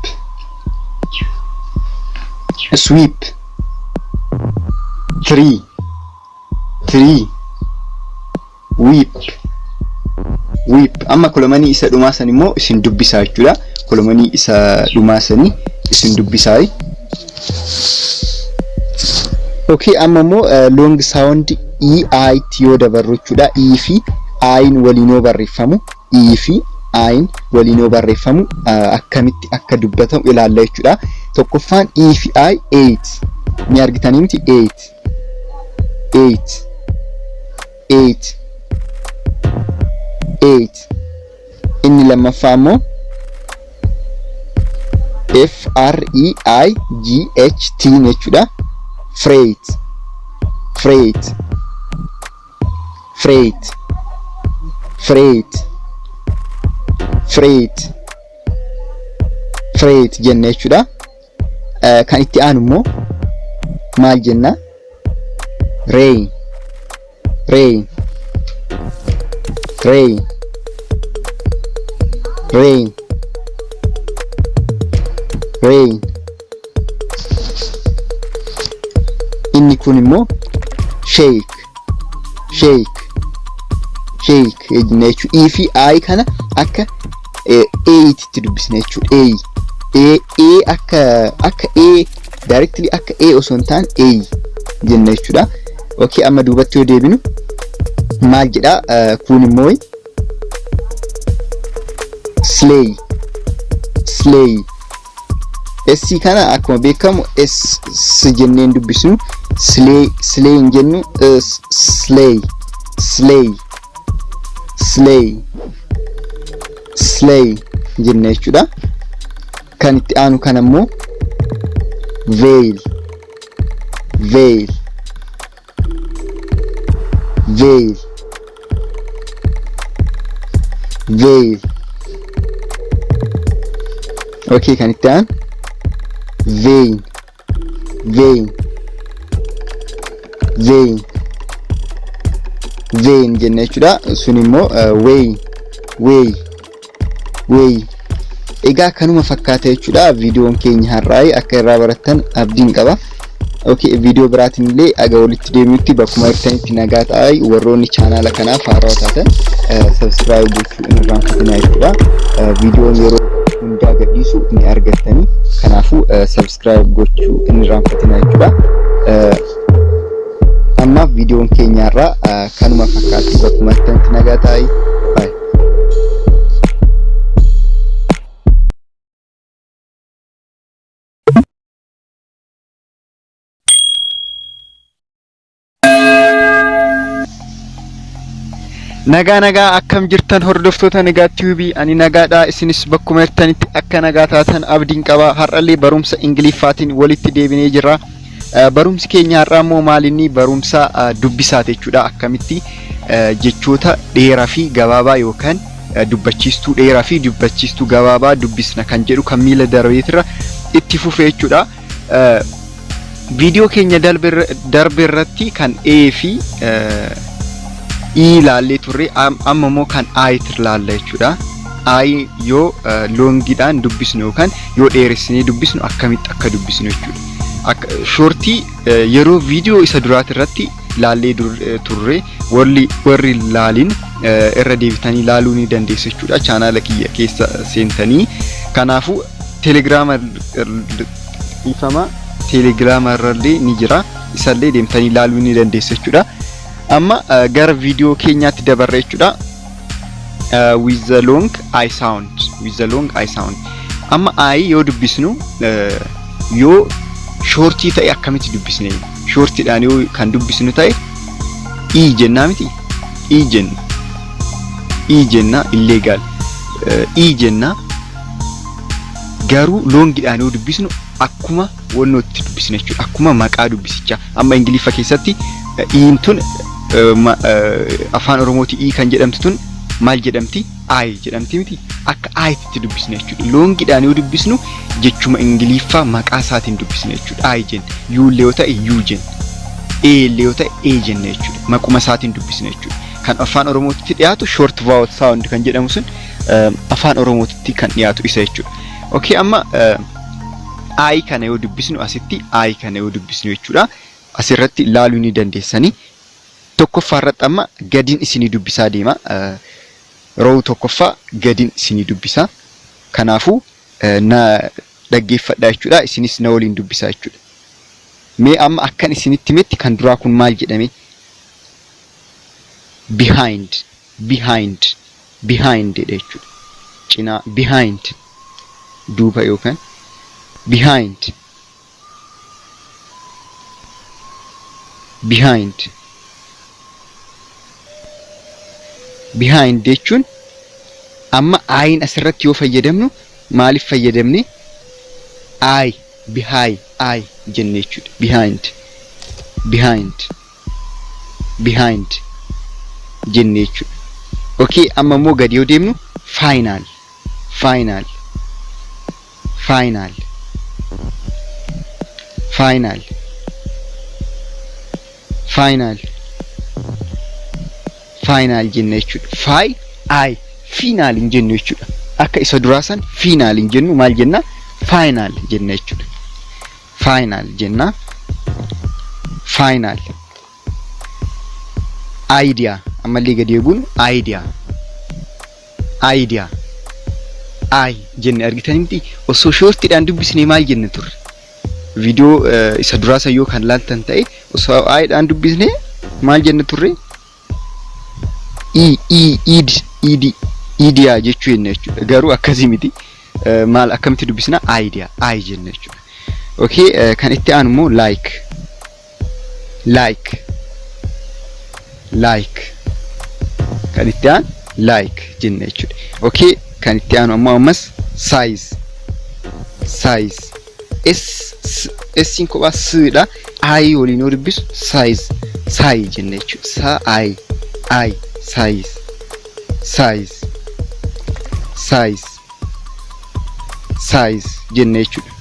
[SPEAKER 1] sweep. Three, three. Weep, weep. Amma kolamanii isa dhumaasan immoo isin dubbisaa jechuudha. Kolamanii isa dhumaasanii isin dubbisaa. Okay, amma immoo long sound I yoo dabarru jechuudha. I fi I'n waliin yoo barreeffamu, I fi I'n waliin yoo barreeffamu akkamitti akka dubbatamu ilaalla jechuudha. Tokkoffaan I fi I 8 ni argitanii miti? 8 8 8 8. Inni lammaffaa immoo FREIGHT jechuudha. Freight, freight, freight, freight, freight, freight jenna jechuudha. Kan itti aanu immoo maal jenna? Rain, rain, rain, rain, rain. Inni kun immoo shake, shake, shake jenna jechuudha. I fi I kana akka itti dubbisna jechuudha. Akka directly akka osoo hin taane jenna jechuudha. Okay, amma duubatti yoo deebinu maal jedha? Kun immoo slay, slay. S kana akkuma beekamu S jenneen dubbisnu. Slay, slay hin jennu. Slay, slay, slay, slay jenna jechuudha. Kan itti aanu kana immoo veil, veil, veil, veil. Okay, kan itti aan vein vein vein vein jennee jechuudha. Sun immoo way egaa kanuma fakkaata jechuudha. Viidiyoon keenya har'aa akka irraa barattan abdiin qaba. Okay, video biraatiin illee aga walitti deemuutti bakkuma irtanitti nagaa ta'aa. Warroonni chaanaala kanaaf haaraa taatan subscribe gochuu hin irraanfatinaa jechuudha. Viidiyoon yeroo hundaa gadhiisu ni argattanii. Kanaafuu subscribe gochuu hin irraanfatinaa jechuudha. Amma viidiyoon keenya har'aa kanuma fakkaatti bakkuma irtanitti nagaa ta'aa. Bye. Nagaa akkam jirtan hordoftoota Rediademtube ani nagaadha isinis bakkuma jirtanitti akka nagaa taatan abdiin qaba. Har'allee barumsa ingliiffaatiin walitti deebinee jirra. Barumsi keenya har'aa immoo maalinni barumsa dubbisaati jechuudha. Akkamitti jechoota dheeraa fi gabaabaa yookaan dubbachiistuu dheeraa fi dubbachiistuu gabaabaa dubbisna kan jedhu kan miila darbeetirra itti fufee jechuudha. Viidiyoo keenya darbe irratti kan A fi ilaallee turre amma immoo kan ayitir laalla jechuudha. Ayi yoo loongidhaan dubbisnu yookaan yoo dheeressinee dubbisnu akkamitti akka dubbisnu jechuudha. Shortii yeroo viidiyoo isa duraati irratti laallee turre warri laaliin irra deebitanii laaluu ni dandeessu jechuudha. Chaanaala kiyya keessa seentanii kanaafuu telegiraama irrallee ni jira. Isallee deemtanii laaluu ni dandeessu jechuudha. Amma gara viidiyoo keenyaatti dabarre jechuudha. With the long I sound. Amma I yoo dubbisnu yoo shortii ta'e akkamitti dubbisne? Shortiidhaan yoo kan dubbisnu ta'e I jennaa miti. I jenna illegal. I jenna garuu longidhaan yoo dubbisnu akkuma wannootti dubbisne jechuudha. Akkuma maqaa dubbisichaa. Amma ingliiffa keessatti iintun afaan oromootii kan jedhamtu tun maal jedhamti? Ay jedhamti miti. Akka ayitti dubbisne jechuudha. Loongidhaan yoo dubbisnu jechuma ingliiffaa maqaa isaatiin dubbisne jechuudha. Ay jenna. U illee yoo ta'e U jenna. E illee yoo ta'e E jenna jechuudha. Maquma isaatiin dubbisne jechuudha. Kan afaan oromootti dhiyaatu short vowel sound kan jedhamu sun afaan oromootti kan dhiyaatu isa jechuudha. Okay, amma ay kana yoo dubbisnu asitti ay kana yoo dubbisnu jechuudha. Asirratti laaluu ni dandeessanii. Tokkoffaa irratti amma gadiin isinii dubbisaa deema. Roo tokkoffaa gadiin isinii dubbisaa. Kanaafuu na dhaggeeffadhaa jechuudha. Isinis na waliin dubbisaa jechuudha. Mee amma akkan isinitti himetti kan duraa kun maal jedhame? Behind jedha jechuudha. Cinaa behind duuba yookaan behind jechuun amma ayin asirratti yoo fayyadamnu maaliif fayyadamne? Ay jenne jechuudha. Behind jenne jechuudha. Okay, amma immoo gadi yoo deemnu final jenne jechuudha. Final hin jennu jechuudha. Akka isa duraasan final hin jennu maal jenna? Final jenna jechuudha. Final jenna. Final. Idea. Ammallee gadi eeguun idea. Ay jenne argitanii miti. Osoo shortiidhaan dubbisnee maal jenne turre? Viidiyoo isa duraasa yoo kan laaltan ta'e osoo ayidhaan dubbisnee maal jenne turre? Idea jechuu jenne jechuudha. Garuu akkasii miti. Maal akkamitti dubbisna? Idea. Ay jenne jechuudha. Okay, kan itti aanu immoo like. Kan itti aanu like jenne jechuudha. Okay, kan itti aanu ammas size. Sin kophaa sdha. Ay waliin yoo dubbisu size jenne jechuudha. Size size jennee jechuudha.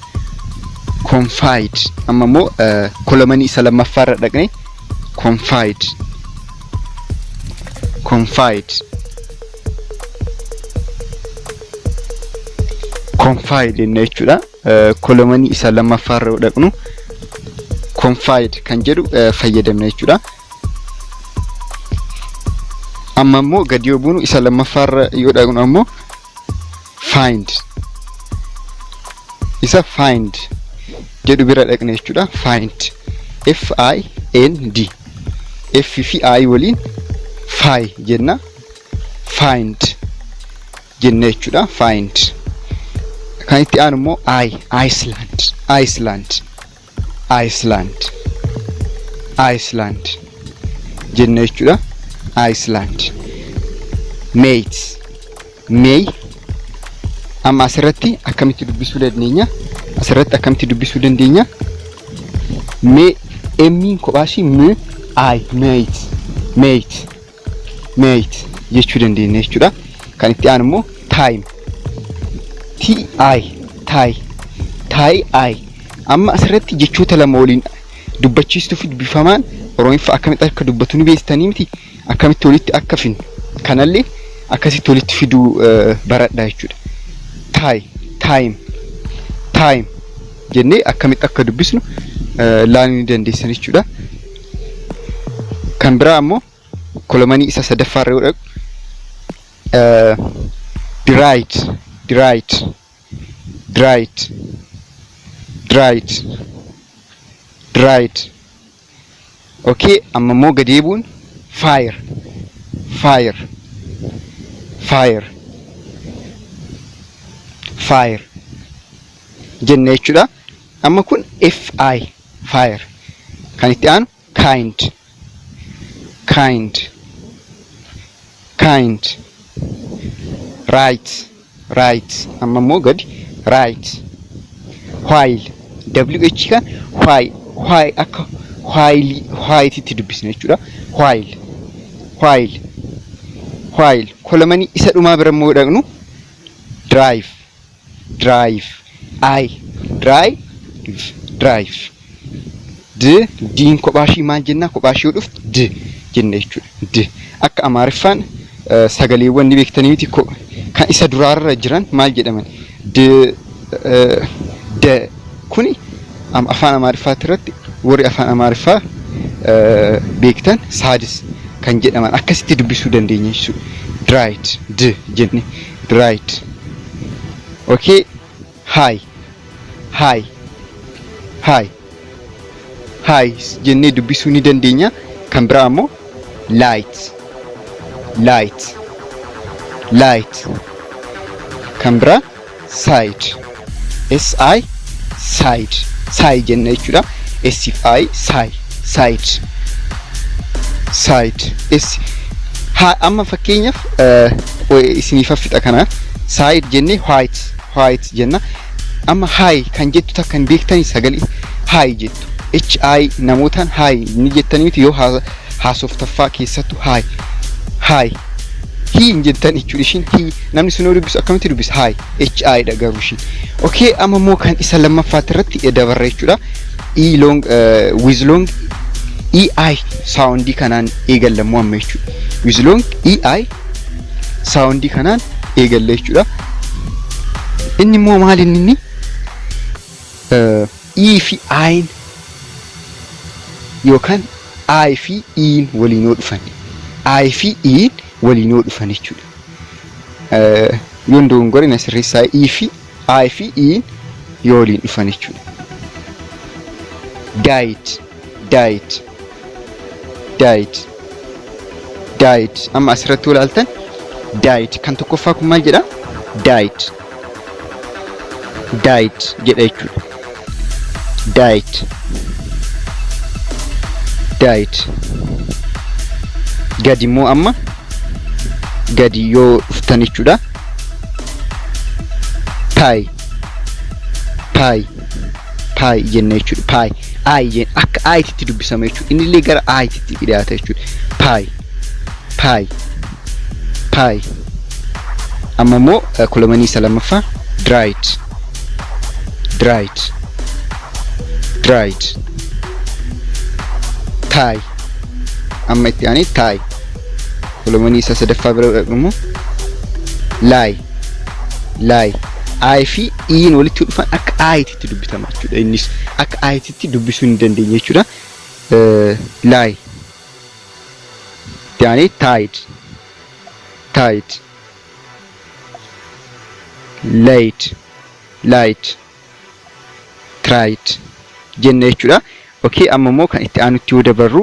[SPEAKER 1] Confide amma immoo kolomanii isa lammaffaa irra dhaqnee confide jennee jechuudha. Kolomanii isa lammaffaa irra dhaqnu confide kan jedhu fayyadamna jechuudha. Amma immoo gadi yoo buunu isa lammaffaa irra yoo dhaqnu ammoo find isa find jedhu bira dhaqne jechuudha. Find FIND F fi I waliin fi jenna find jenne jechuudha. Find kan itti aanu immoo Iceland jenne jechuudha. Iceland May amma asirratti akkamitti dubbisuu dandeenya? May emmiin kophaashii mate jechuu dandeenya jechuudha. Kan itti aanu immoo time TI amma asirratti jechoota lama waliin dubbachiistuuf dubbifamaan Oromiiffa akkamitti akka dubbatu ni beektanii miti? Akkamitti walitti akka fin kanallee akkasitti walitti fiduu baradhaa jechuudha. Time jennee akkamitti akka dubbisnu laaluu ni dandeessan jechuudha. Kan biraa ammoo kolomanii isa sadaffaa irra yoo dhaqnu dried okay. Amma immoo gadi buun fire jennee jechuudha. Amma kun FI fire kan itti aanu kind right amma immoo gadi right while WH kan while akka white itti dubbisne jechuudha. While kolomanii isa dhumaa bira immoo dhaqnu drive diin kophaashii maal jenna? Kophaashii yoo dhuftu d jenne jechuudha. Akka Amaariffaan sagaleewwan ni beektanii miti kan isa duraarra jiran maal jedhaman? Kuni afaan Amaariffaatti irratti warri afaan Amaariffaa beektan sadis kan jedhaman akkasitti dubbisuu dandeenya jechuudha. Dried jenne dried. Okay. High jennee dubbisuu ni dandeenya. Kan biraa ammoo light kan biraa side side jenne jechuudha. SI side amma fakkeenyaaf isiniif fixa kana side jenne white jenna. Amma high kan jettu takkan beektanii sagalee high jettu HI namootaan high ni jettanii miti? Yoo haasoftaffaa keessattuu high hin jettan jechuudha. Ishiin namni sun yoo dubbisu akkamitti dubbisa? HI dha garuu ishiin. Okay. Amma immoo kan isa lammaffaatti irratti dabarra jechuudha. With long EI soundii kanaan eegallamu amma jechuudha. With long EI soundii kanaan eegalla jechuudha. Inni immoo maal inni? E fi I yookaan I fi E waliin yoo dhufan jechuudha. Yoon dogongore na sirreessaa I fi E yoo waliin dhufan jechuudha. Died amma asirratti ilaaltan died kan tokkoffaa kun maal jedha? Died jedha jechuudha. Died gadi immoo amma gadi yoo dhuftan jechuudha. Pie jenne jechuudha. Pie akka aayititti dubbisama jechuudha. Inni illee gara aayititti dhiyaata jechuudha. Pie amma immoo kolomanii isa lammaffaa dried dried, dried. tie, amma itti aanee tie. Kolomanii isa sadaffaa bira dhaqnu lie, lie. I fi iin walitti dhufan akka aayititti dubbitama jechuudha. Innis akka aayititti dubbisuu hin dandeenye jechuudha. Lie. Itti aanee tied, tied. Late, light, tried jenne jechuudha. Okay, amma immoo kan itti aanutti yoo dabarru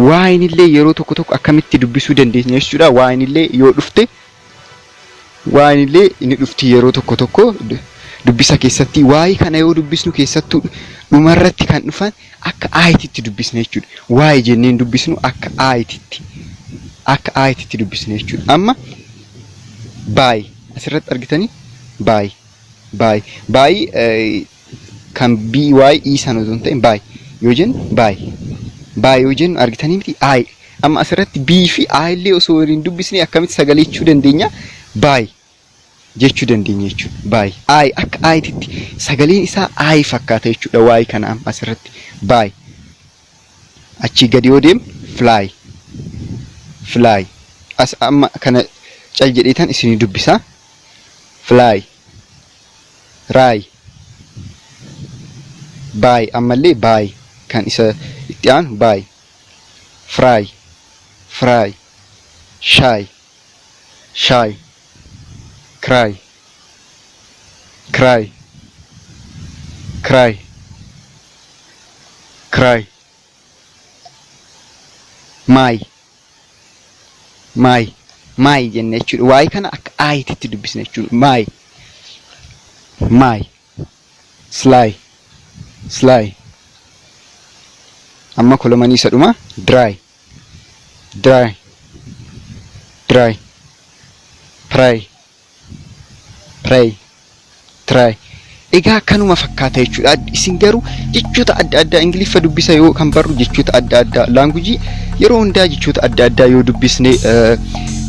[SPEAKER 1] waa inillee yeroo tokko tokko akkamitti dubbisuu dandeenya jechuudha. Waa inillee yoo dhufte waa inillee inni dhufti yeroo tokko tokko dubbisa keessatti waa'ee kana yoo dubbisnu keessattuu dhumarratti kan dhufan akka aayititti dubbisna jechuudha. Waa'ee jenneen dubbisnu akka aayititti dubbisna jechuudha. Amma baay asirratti argitanii baay, baay, baay kan by sana osoo hin ta'in baay yoo jennu baay, baay yoo jennu argitanii miti aay. Amma asirratti bii fi aay illee osoo waliin dubbisnee akkamitti sagaleechuu dandeenya? Baay jechuu dandeenya jechuudha. Baay aay akka aayititti sagaleen isaa aay fakkaata jechuudha. Waa'ee kana amma asirratti baay. Achii gadi yoo deemu fly, fly. As amma kana cal jedheetan isinii dubbisaa. Fly, ray, baay. Ammallee baay kan isa itti aanu baay. Fry, fry. Shy, shy. Cry, cry, cry, cry. My, my, my jenne jechuudha. Waa'ee kana akka aayititti dubbisna jechuudha. My, my. Sly, sly. Amma kolomanii isa dhuma dry, dry, dry. Pray, pray, try. Egaa kanuma fakkaata jechuudha. Isin garuu jechoota adda addaa ingliiffa dubbisa yoo kan barru jechoota adda addaa laangujii yeroo hundaa jechoota adda addaa yoo dubbisne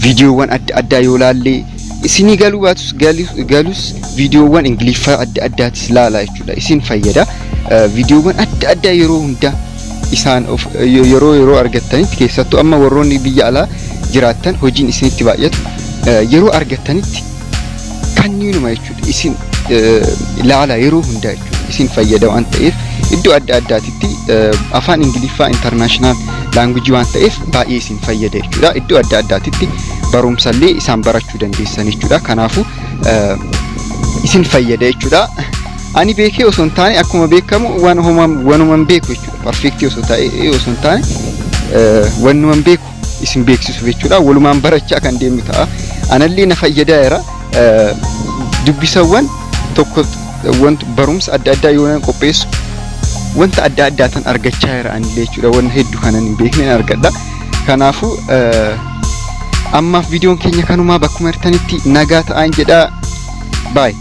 [SPEAKER 1] viidiyoowwan adda addaa yoo laalle isinii galuu baatus galus viidiyoowwan ingliiffa adda addaatis laala jechuudha. Isin fayyada. Viidiyoowwan adda addaa yeroo hundaa isaan yeroo argattanitti keessattuu amma warroonni biyya alaa jiraattan hojiin isinitti baay'atu yeroo argattanitti kanniinuma jechuudha. Isin laala yeroo hundaa jechuudha. Isin fayyada waan ta'eef iddoo adda addaatitti afaan ingliiffaa international language waan ta'eef baay'ee isin fayyada jechuudha. Iddoo adda addaatitti barumsallee isaan barachuu dandeessan jechuudha. Kanaafuu isin fayyada jechuudha. Ani beekee osoo hin taane akkuma beekamu wanuman beeku jechuudha. Perfectii osoo ta'e osoo hin taane wanuman beeku isin beeksisuuf jechuudha. Walumaan barachaa kan deemu ta'a. Anallee na fayyadaa jira. Dubbisawwan tokko wanta barumsa adda addaa yoo nan qopheessu wanta adda addaatan argachaa jira anillee jechuudha. Waan hedduu kanan hin beekne argadha. Kanaafuu ammaaf viidiyoon keenya kanumaa bakkuma jirtanitti nagaa ta'aa jedhaa. Bye.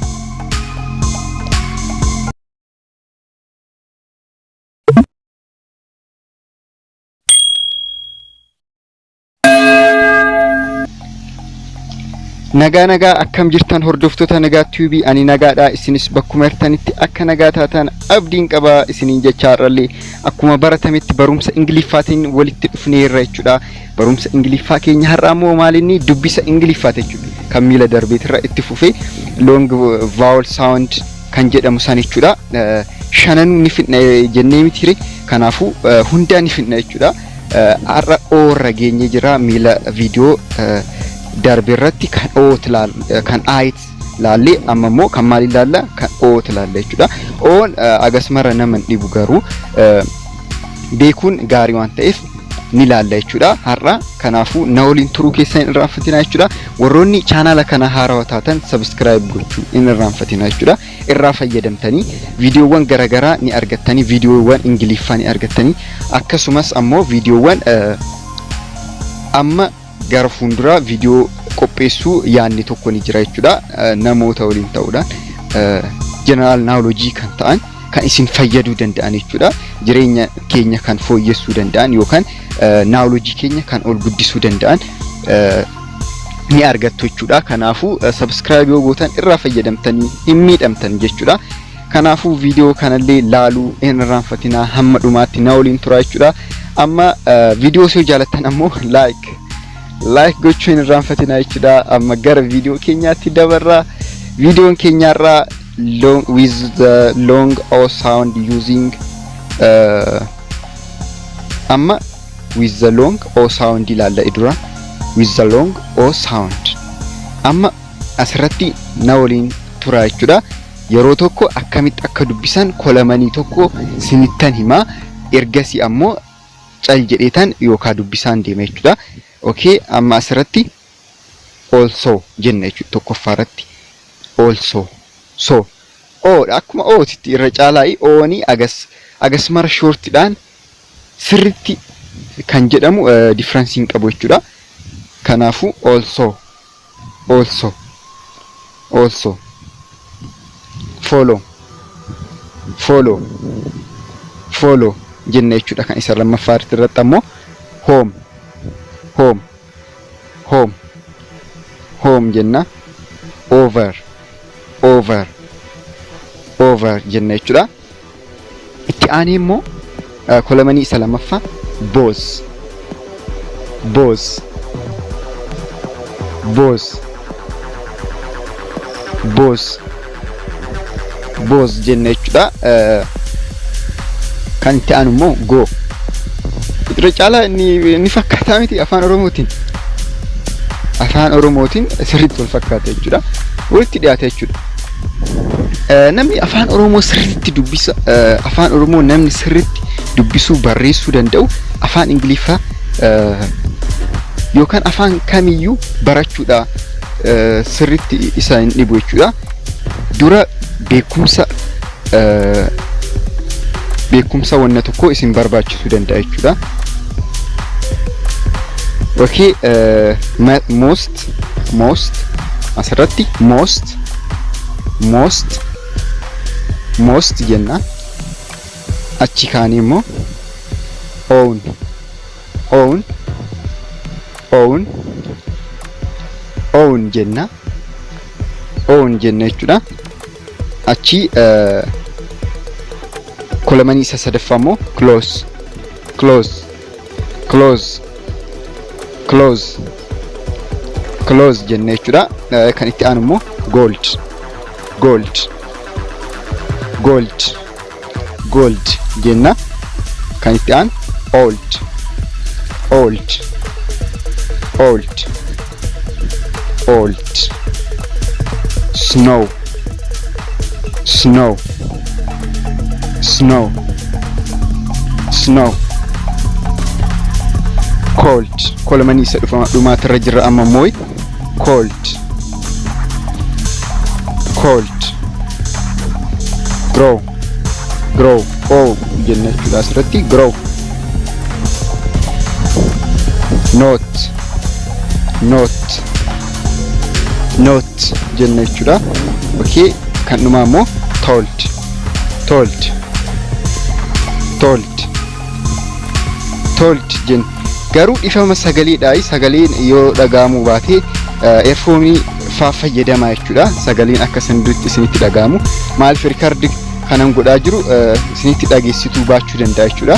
[SPEAKER 1] Nagaa akkam jirtan hordoftoota Rediademtube ani nagaadha. Isinis bakkuma jirtanitti akka nagaa taatan abdiin qaba. Isiniin jechaarrallee akkuma baratametti barumsa ingliiffaatiin walitti dhufneerra jechuudha. Barumsa ingliiffaa keenya har'aa moo maalinni dubbisa ingliiffaati jechuudha. Kan miila darbeetirra itti fufee long vowel sound kan jedhamu san jechuudha. Shananuu ni fidna jennee mitiire. Kanaafuu hundaa ni fidna jechuudha. Har'a oorra geenye jira miila viidiyoo darbeerratti kan oot laal kan aayit laalle amma immoo kan maal ilaalla kan oot laalle jechuudha. Oon agasmara nama dhibu garuu beekuun gaarii waan ta'eef ni laalla jechuudha har'a. Kanaafuu na waliin turuu keessan irraanfatina jechuudha. Warroonni chaanaala kana haarawaa taatan subscribe gochuu hin irraanfatina jechuudha. Irraa fayyadamtanii viidiyoowwan garagaraa ni argattanii viidiyoowwan ingliiffaa ni argattanii akkasumas ammoo viidiyoowwan amma gara fuulduraa viidiyoo qopheessuu yaanni tokko ni jira jechuudha. Namoota waliin ta'uudhaan general knowledge kan ta'an kan isin fayyaduu danda'an jechuudha. Jireenya keenya kan fooyyessuu danda'an yookaan knowledge keenya kan ol guddisuu danda'an ni argattu jechuudha. Kanaafuu subscribe yoo gootan irraa fayyadamtanii hin miidhamtan jechuudha. Kanaafuu viidiyoo kanallee laaluu hin irraanfatinaa hamma dhumaatti na waliin turaa jechuudha. Amma viidiyoo yoo jaalattan ammoo like gochuu hin irraanfatinaa jechuudha. Amma gara viidiyoo keenyaatti dabarraa. Videoon keenyarraa with the long o sound using amma with the long o sound ilaalla idura with the long o sound amma asirratti na waliin turaa jechuudha. Yeroo tokko akkamitti akka dubbisan kolamanii tokko sinittan himaa ergasii ammoo cal jedheetan yookaan dubbisaan deema jechuudha. Okay, amma asirratti also jenna jechuudha tokkoffaarratti also so akkuma ootitti irra caalaa ooni agas mara shortidhaan sirritti kan jedhamu difference hin qabu jechuudha. Kanaafuu also follow jenna jechuudha. Kan isa lammaffaarratti irratti ammoo home jenna. over jenna jechuudha. Itti aanee immoo kolamanii isa lammaffaa boss jenna jechuudha. Kan itti aanu immoo go. Irra caalaa ni fakkaataa miti afaan oromootiin sirriitti wal fakkaata jechuudha. Walitti dhiyaata jechuudha. Namni afaan oromoo sirriitti dubbisa afaan oromoo namni sirriitti dubbisuu barreessuu danda'u afaan ingliiffa yookaan afaan kamiyyuu barachuudha sirriitti isa hin dhibu jechuudha. Dura beekumsa wanna tokko isin barbaachisuu danda'a jechuudha. Okay, most asirratti most jenna. Achi kaanii immoo own jenna jechuudha. Achi kolamanii isa sadaffaa immoo close jenna jechuudha. Kan itti aanu immoo gold jenna. Kan itti aanu old snow cold kolamanii isa dhumaatirra jirra amma mooy cold grow jenna jechuudha. Asirratti grow not jenna jechuudha. Okay, kan dhumaa immoo told jenna. Garuu dhifama sagaleedhaa. Sagaleen yoo dhagaamuu baate earphone faa fayyadamaa jechuudha. Sagaleen akka sanduutti isinitti dhagaamu maaliif record kanan godhaa jiru isinitti dhageessituu baachuu danda'a jechuudha.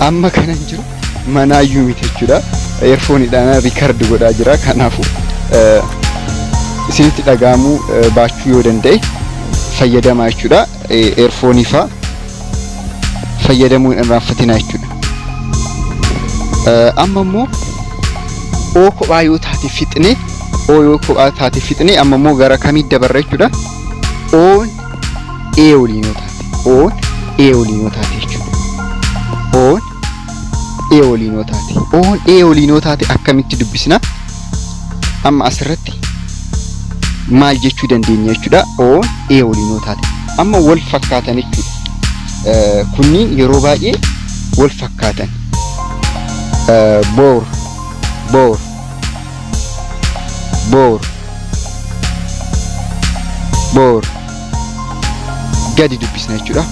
[SPEAKER 1] Amma kanan jiru manaayyuu miti jechuudha. Earphone dhaan record godhaa jira. Kanaafuu isinitti dhagaamuu baachuu yoo danda'e fayyadamaa jechuudha. Earphone faa fayyadamuu hin irraanfatinaa jechuudha. Amma immoo oo kophaa yoo taate fixne amma immoo gara kamii dabarra jechuudha. Oon ee waliinoo taate jechuudha. Oon ee waliinoo taate akkamitti dubbisna? Amma asirratti maal jechuu dandeenya jechuudha. Oon ee waliinoo taate amma wal fakkaatan jechuudha. Kunniin yeroo baay'ee wal fakkaatan. Boor gadi dubbisna jechuudha.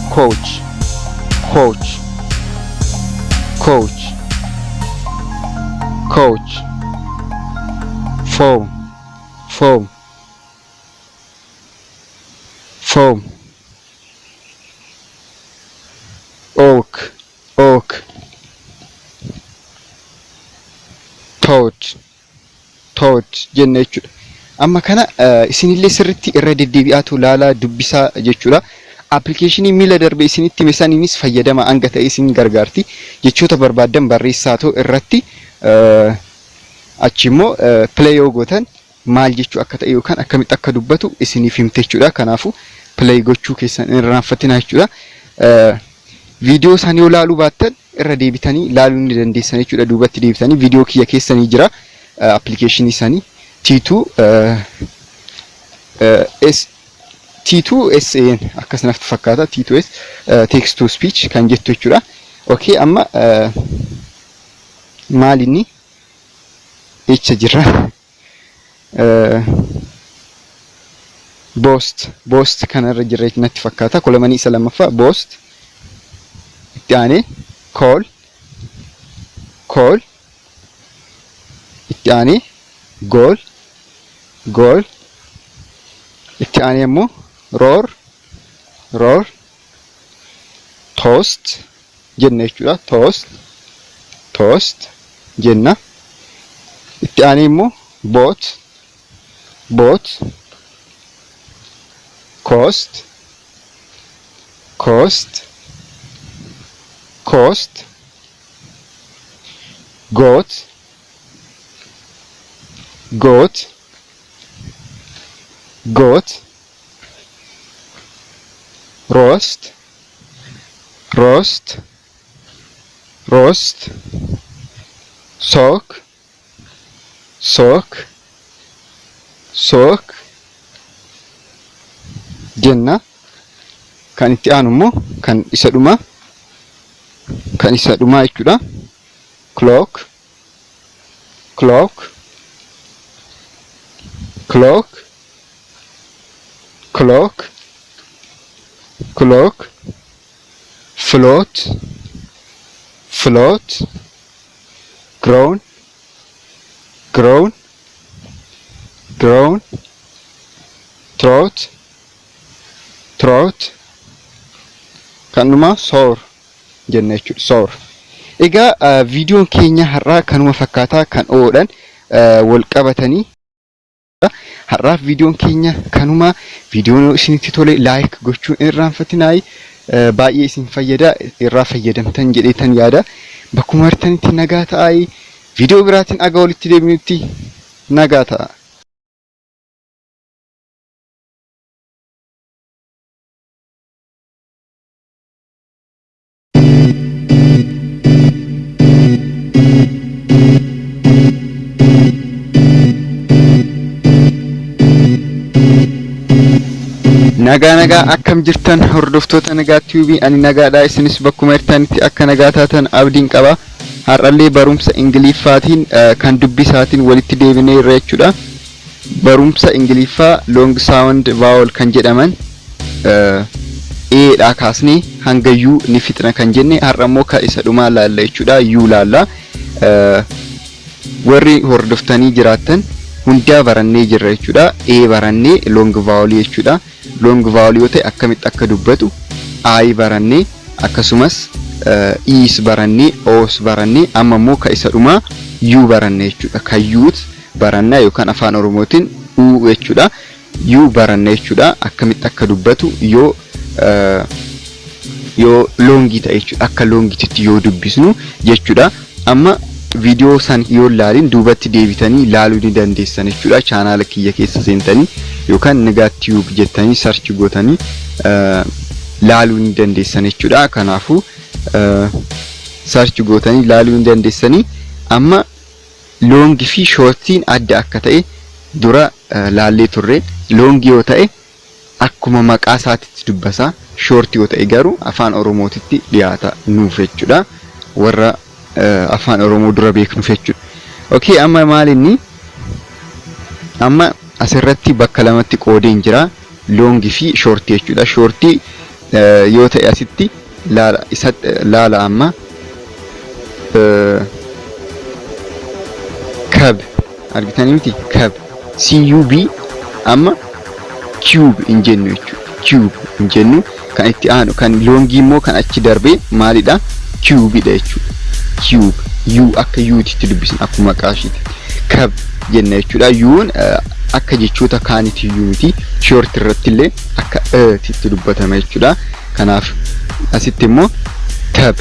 [SPEAKER 1] Coach foam, foam, foam, oak, oak, toad, toad jennee jechuudha. Amma kana isinillee sirriitti irra deddeebi'aatu laalaa dubbisaa jechuudha. Applicationii miila darbe isinitti meesaniinis fayyadama hanga ta'e isin gargaarti. Jechoota barbaadan barreessaatoo irratti achi immoo play yoo gootan maal jechuu akka ta'e yookaan akkamitti akka dubbatu isiniif himte jechuudha. Kanaafuu play gochuu keessan hin irraanfatinaa jechuudha. Viidiyoo san yoo laaluu baattan irra deebitanii laaluu ni dandeessan jechuudha. Duubatti deebitanii viidiyoo kiyya keessanii jira. Applicationii sanii T2SAN akkasumatti fakkaata. T2S text to speech kan jettu jechuudha. Okay, amma maal inni echa jirra. Boast kanarra jirra natti fakkaata. Kolamanii isa lammaffaa boast. Itti aanee call. Itti aanee goal. Itti aanee immoo roar. Toast jenna jechuudha. Toast jenna. Itti aanee immoo boat. Coast. Goat. Roast. Soak. Jenna. Kan itti aanu immoo kan isa dhumaa jechuudha. Clock. Float. Grown. Throat. Kanuma soar jenna jechuudha. Soar. Egaa viidiyoon keenya har'aa kanuma fakkaataa kan oodhan wal qabatanii har'aaf viidiyoon keenya kanuma. Viidiyoon isinitti tole like gochuun irraanfatinaa. Baay'ee isin fayyada, irraa fayyadamtan jedheetan yaada. Bakkuma artanitti nagaa ta'aa. Viidiyoo biraatiin aga walitti deebinutti nagaa ta'a. Nagaa akkam jirtan hordoftoota nagaa tube ani nagaadha. Isinis bakkuma jirtanitti akka nagaa taatan abdiin qaba. Har'allee barumsa ingiliiffaatiin kan dubbisaatiin walitti deebinee irra jechuudha. Barumsa ingiliiffaa long sound vowel kan jedhaman dha kaasnee hanga u ni fixna kan jenne har'a immoo ka isa dhumaa laalla jechuudha. U laalla. Warri hordoftanii jiraattan hundaa barannee jirra jechuudha. Barannee long vowel jechuudha. Long vowel yoo ta'e akkamitti akka dubbatu I barannee akkasumas is barannee os barannee amma immoo ka isa dhumaa u barannee jechuudha. Ka youth barannaa yookaan afaan oromootiin u jechuudha. U barannee jechuudha. Akkamitti akka dubbatu yoo longi ta'e jechuudha. Akka longititti yoo dubbisnu jechuudha. Amma viidiyoo san yoo laalin duubatti deebitanii laaluu ni dandeessan jechuudha. Chaanaala kiyya keessa seentanii yookaan Rediademtube jettanii search gootanii laaluu ni dandeessan jechuudha. Kanaafuu search gootanii laaluu ni dandeessanii. Amma longi fi shortiin adda akka ta'e dura laallee turre. Longi yoo ta'e akkuma maqaa isaatitti dubbasa. Short yoo ta'e garuu afaan oromootitti dhiyaata nuuf jechuudha. Warra afaan oromoo dura beeknuuf jechuudha. Okay, amma maal inni amma asirratti bakka lamatti qoodeen jira. Longi fi shortii jechuudha. Shortii yoo ta'e asitti laala amma argitanii miti cub cub amma cube hin jennu jechuudha. Cube hin jennu kan itti aanu kan loongii immoo kan achi darbee maalidha cube dha jechuudha. Cube u akka u'tti dubbisna akkuma qaashiiti. Cub jenna jechuudha. U'n akka jechoota kaanitti miti short irratti illee akka itti dubbatama jechuudha. Kanaaf asitti immoo tab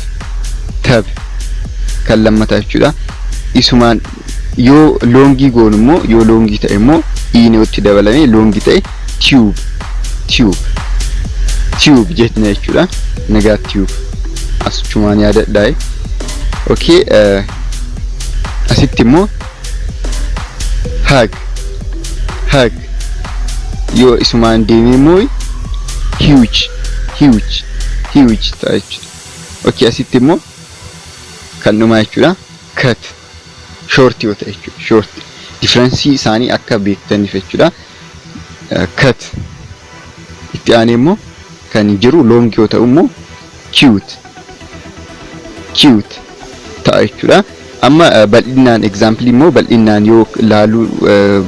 [SPEAKER 1] kan lammataa jechuudha. Isumaan yoo loongii goon immoo yoo loongii ta'e immoo iini itti dabalamee loongii ta'e tube jetna jechuudha. Nagaa tube asumaan yaadadhaa. Okay, asitti immoo hug yoo isumaan deemee immoo huge ta'a jechuudha. Okay, asitti immoo kan dhumaa jechuudha. Cut short yoo ta'e jechuudha. Short difference isaanii akka beektaniif jechuudha. Cut itti aanee immoo kan jiru long yoo ta'u immoo cute ta'a jechuudha. Amma bal'inaan example immoo bal'inaan yoo laaluu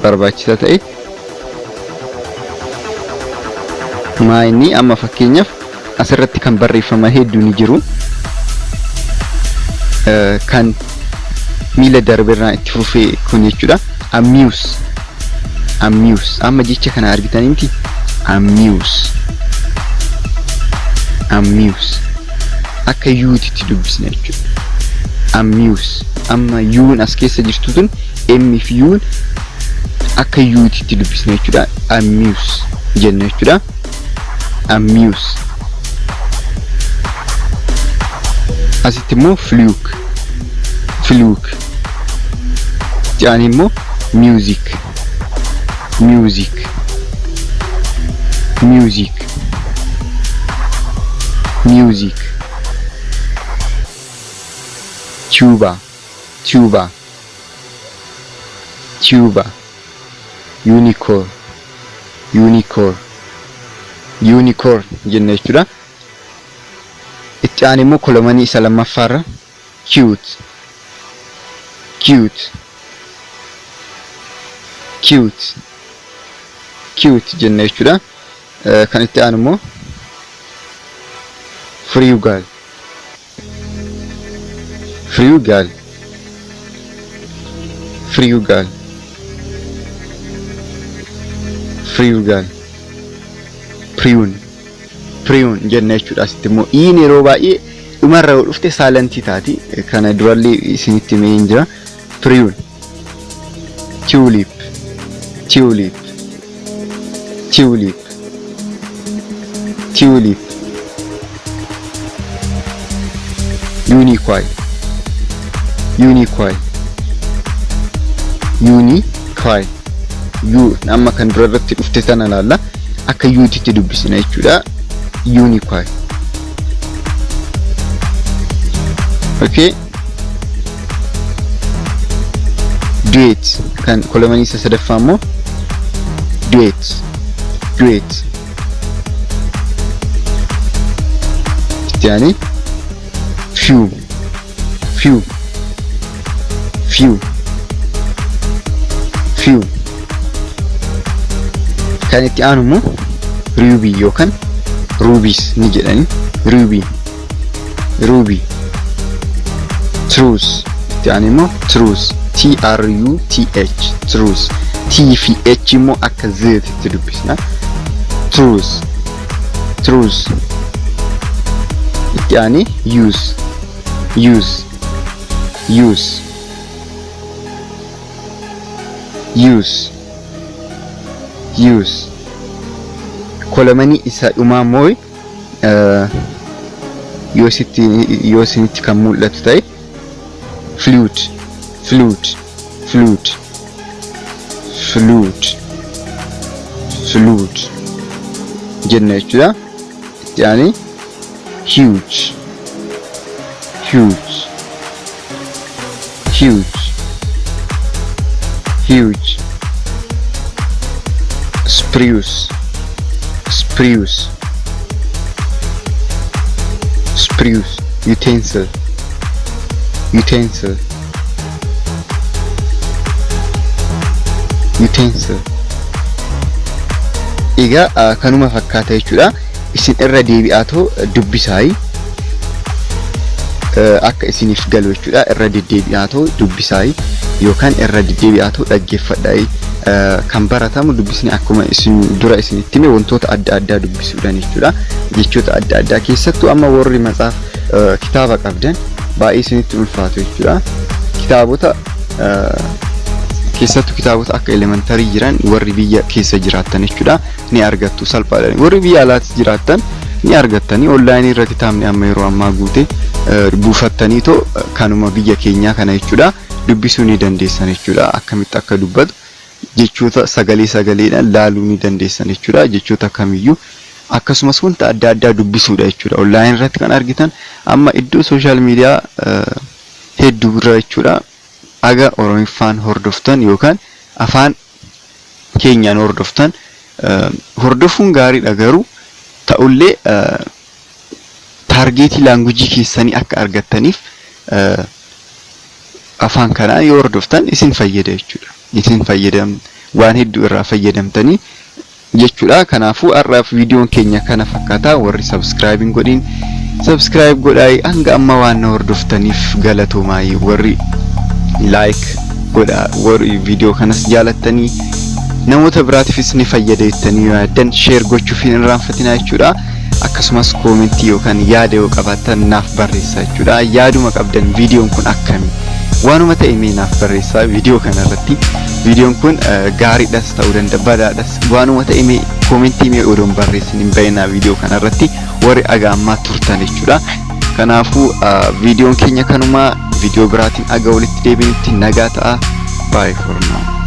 [SPEAKER 1] barbaachisaa ta'e maayini amma fakkeenyaaf asirratti kan barreeffama hedduu ni jiru. Kan miila darbeerraan itti fufee kun jechuudha. Amuse amma jecha kana argitanii miti amuse akka yuutti dubbisna jechuudha. Amuse amma yuun as keessa jirtu tun m fi yuun akka yuutti dubbisna jechuudha. Amuse jenna jechuudha. Amuse asitti immoo fluke itti immoo music tuba unicorn jenna jechuudha. Itti aanu immoo kolomanii isa lammaffaarra cute jenna jechuudha. Kan itti aanu immoo frugal prune jenna jechuudha. Asitti immoo iin yeroo baay'ee dhumarra dhufte saalantii taati. Kana durallee isinitti himee hin jira. Prune tulip unicoil u amma kan durarratti dhufte sana laalla akka yuutitti dubbisna jechuudha. Unicoil. Okay, duet kan kolomanii isa sadaffaa immoo duet itti aanu few kan itti aanu immoo ruby yookaan rubies ni jedhani. Ruby truth itti aanu immoo truth truth t fi h immoo akka z itti dubbisna. Truth itti aanu use kolomanii isa dhumaa immoo yoo isinitti kan mul'atu ta'e flute jenna jechuudha. Itti aanu huge spruce utensil utensil. Egaa kanuma fakkaata jechuudha. Isin irra deebi'aatoo dubbisaay akka isiniif galu jechuudha. Irra deddeebi'aatoo dubbisaay yookaan irra deddeebi'aatoo dhaggeeffadhaay. Kan baratamu dubbisni akkuma isin dura isinitti hime wantoota adda addaa dubbisuudhaan jechuudha. Jechoota adda addaa keessattuu amma warri matsaaf kitaaba qabdan baay'ee isinitti ulfaatu jechuudha. Kitaabota keessattuu kitaabota akka elementarii jiran warri biyya keessa jiraattan jechuudha ni argattu salphaadhaan. Warri biyya alaatti jiraattan ni argattanii onlaayinii irra kitaabni amma yeroo ammaa guute buufattanii too kanuma biyya keenyaa kana jechuudha dubbisuu ni dandeessan jechuudha. Akkamitti akka dubbatu jechoota sagaleedhaan laaluu ni dandeessan jechuudha. Jechoota kamiyyuu akkasumas wanta adda addaa dubbisuudha jechuudha. Onlaayinii irratti kan argitan amma iddoo sooshaal miidiyaa hedduu irra jechuudha. Aga oromiffaan hordoftan yookaan afaan keenyaan hordoftan hordofuun gaariidha garuu ta'ullee taargeetii laanguujii keessanii akka argattaniif afaan kanaa yoo hordoftan isin fayyada jechuudha. Isin fayyadam waan hedduu irraa fayyadamtanii jechuudha. Kanaafuu har'aaf viidiyoon keenya kana fakkaata. Warri subscribe godhin subscribe godhaa. Hanga amma waan hordoftaniif galatoomaa. Warri like godhaa. Warri viidiyoo kanas jaalattanii namoota biraatiifis ni fayyada jettanii yaaddan share gochuuf hin irraanfatinaa jechuudha. Akkasumas koomentii yookaan yaada yoo qabaattan naaf barreessaa jechuudha. Yaaduma qabdan viidiyoon kun akkami waanuma ta'e mee naaf barreessaa viidiyoo kana irratti. Viidiyoon kun gaariidhas ta'uu danda'a badaadhas waanuma ta'e mee koomentii mee odoon barreessin hin baay'inaa viidiyoo kana irratti warri aga ammaa turtan jechuudha. Kanaafuu viidiyoon keenya kanuma viidiyoo biraatiin aga walitti deebinutti nagaa ta'a. Bye for now.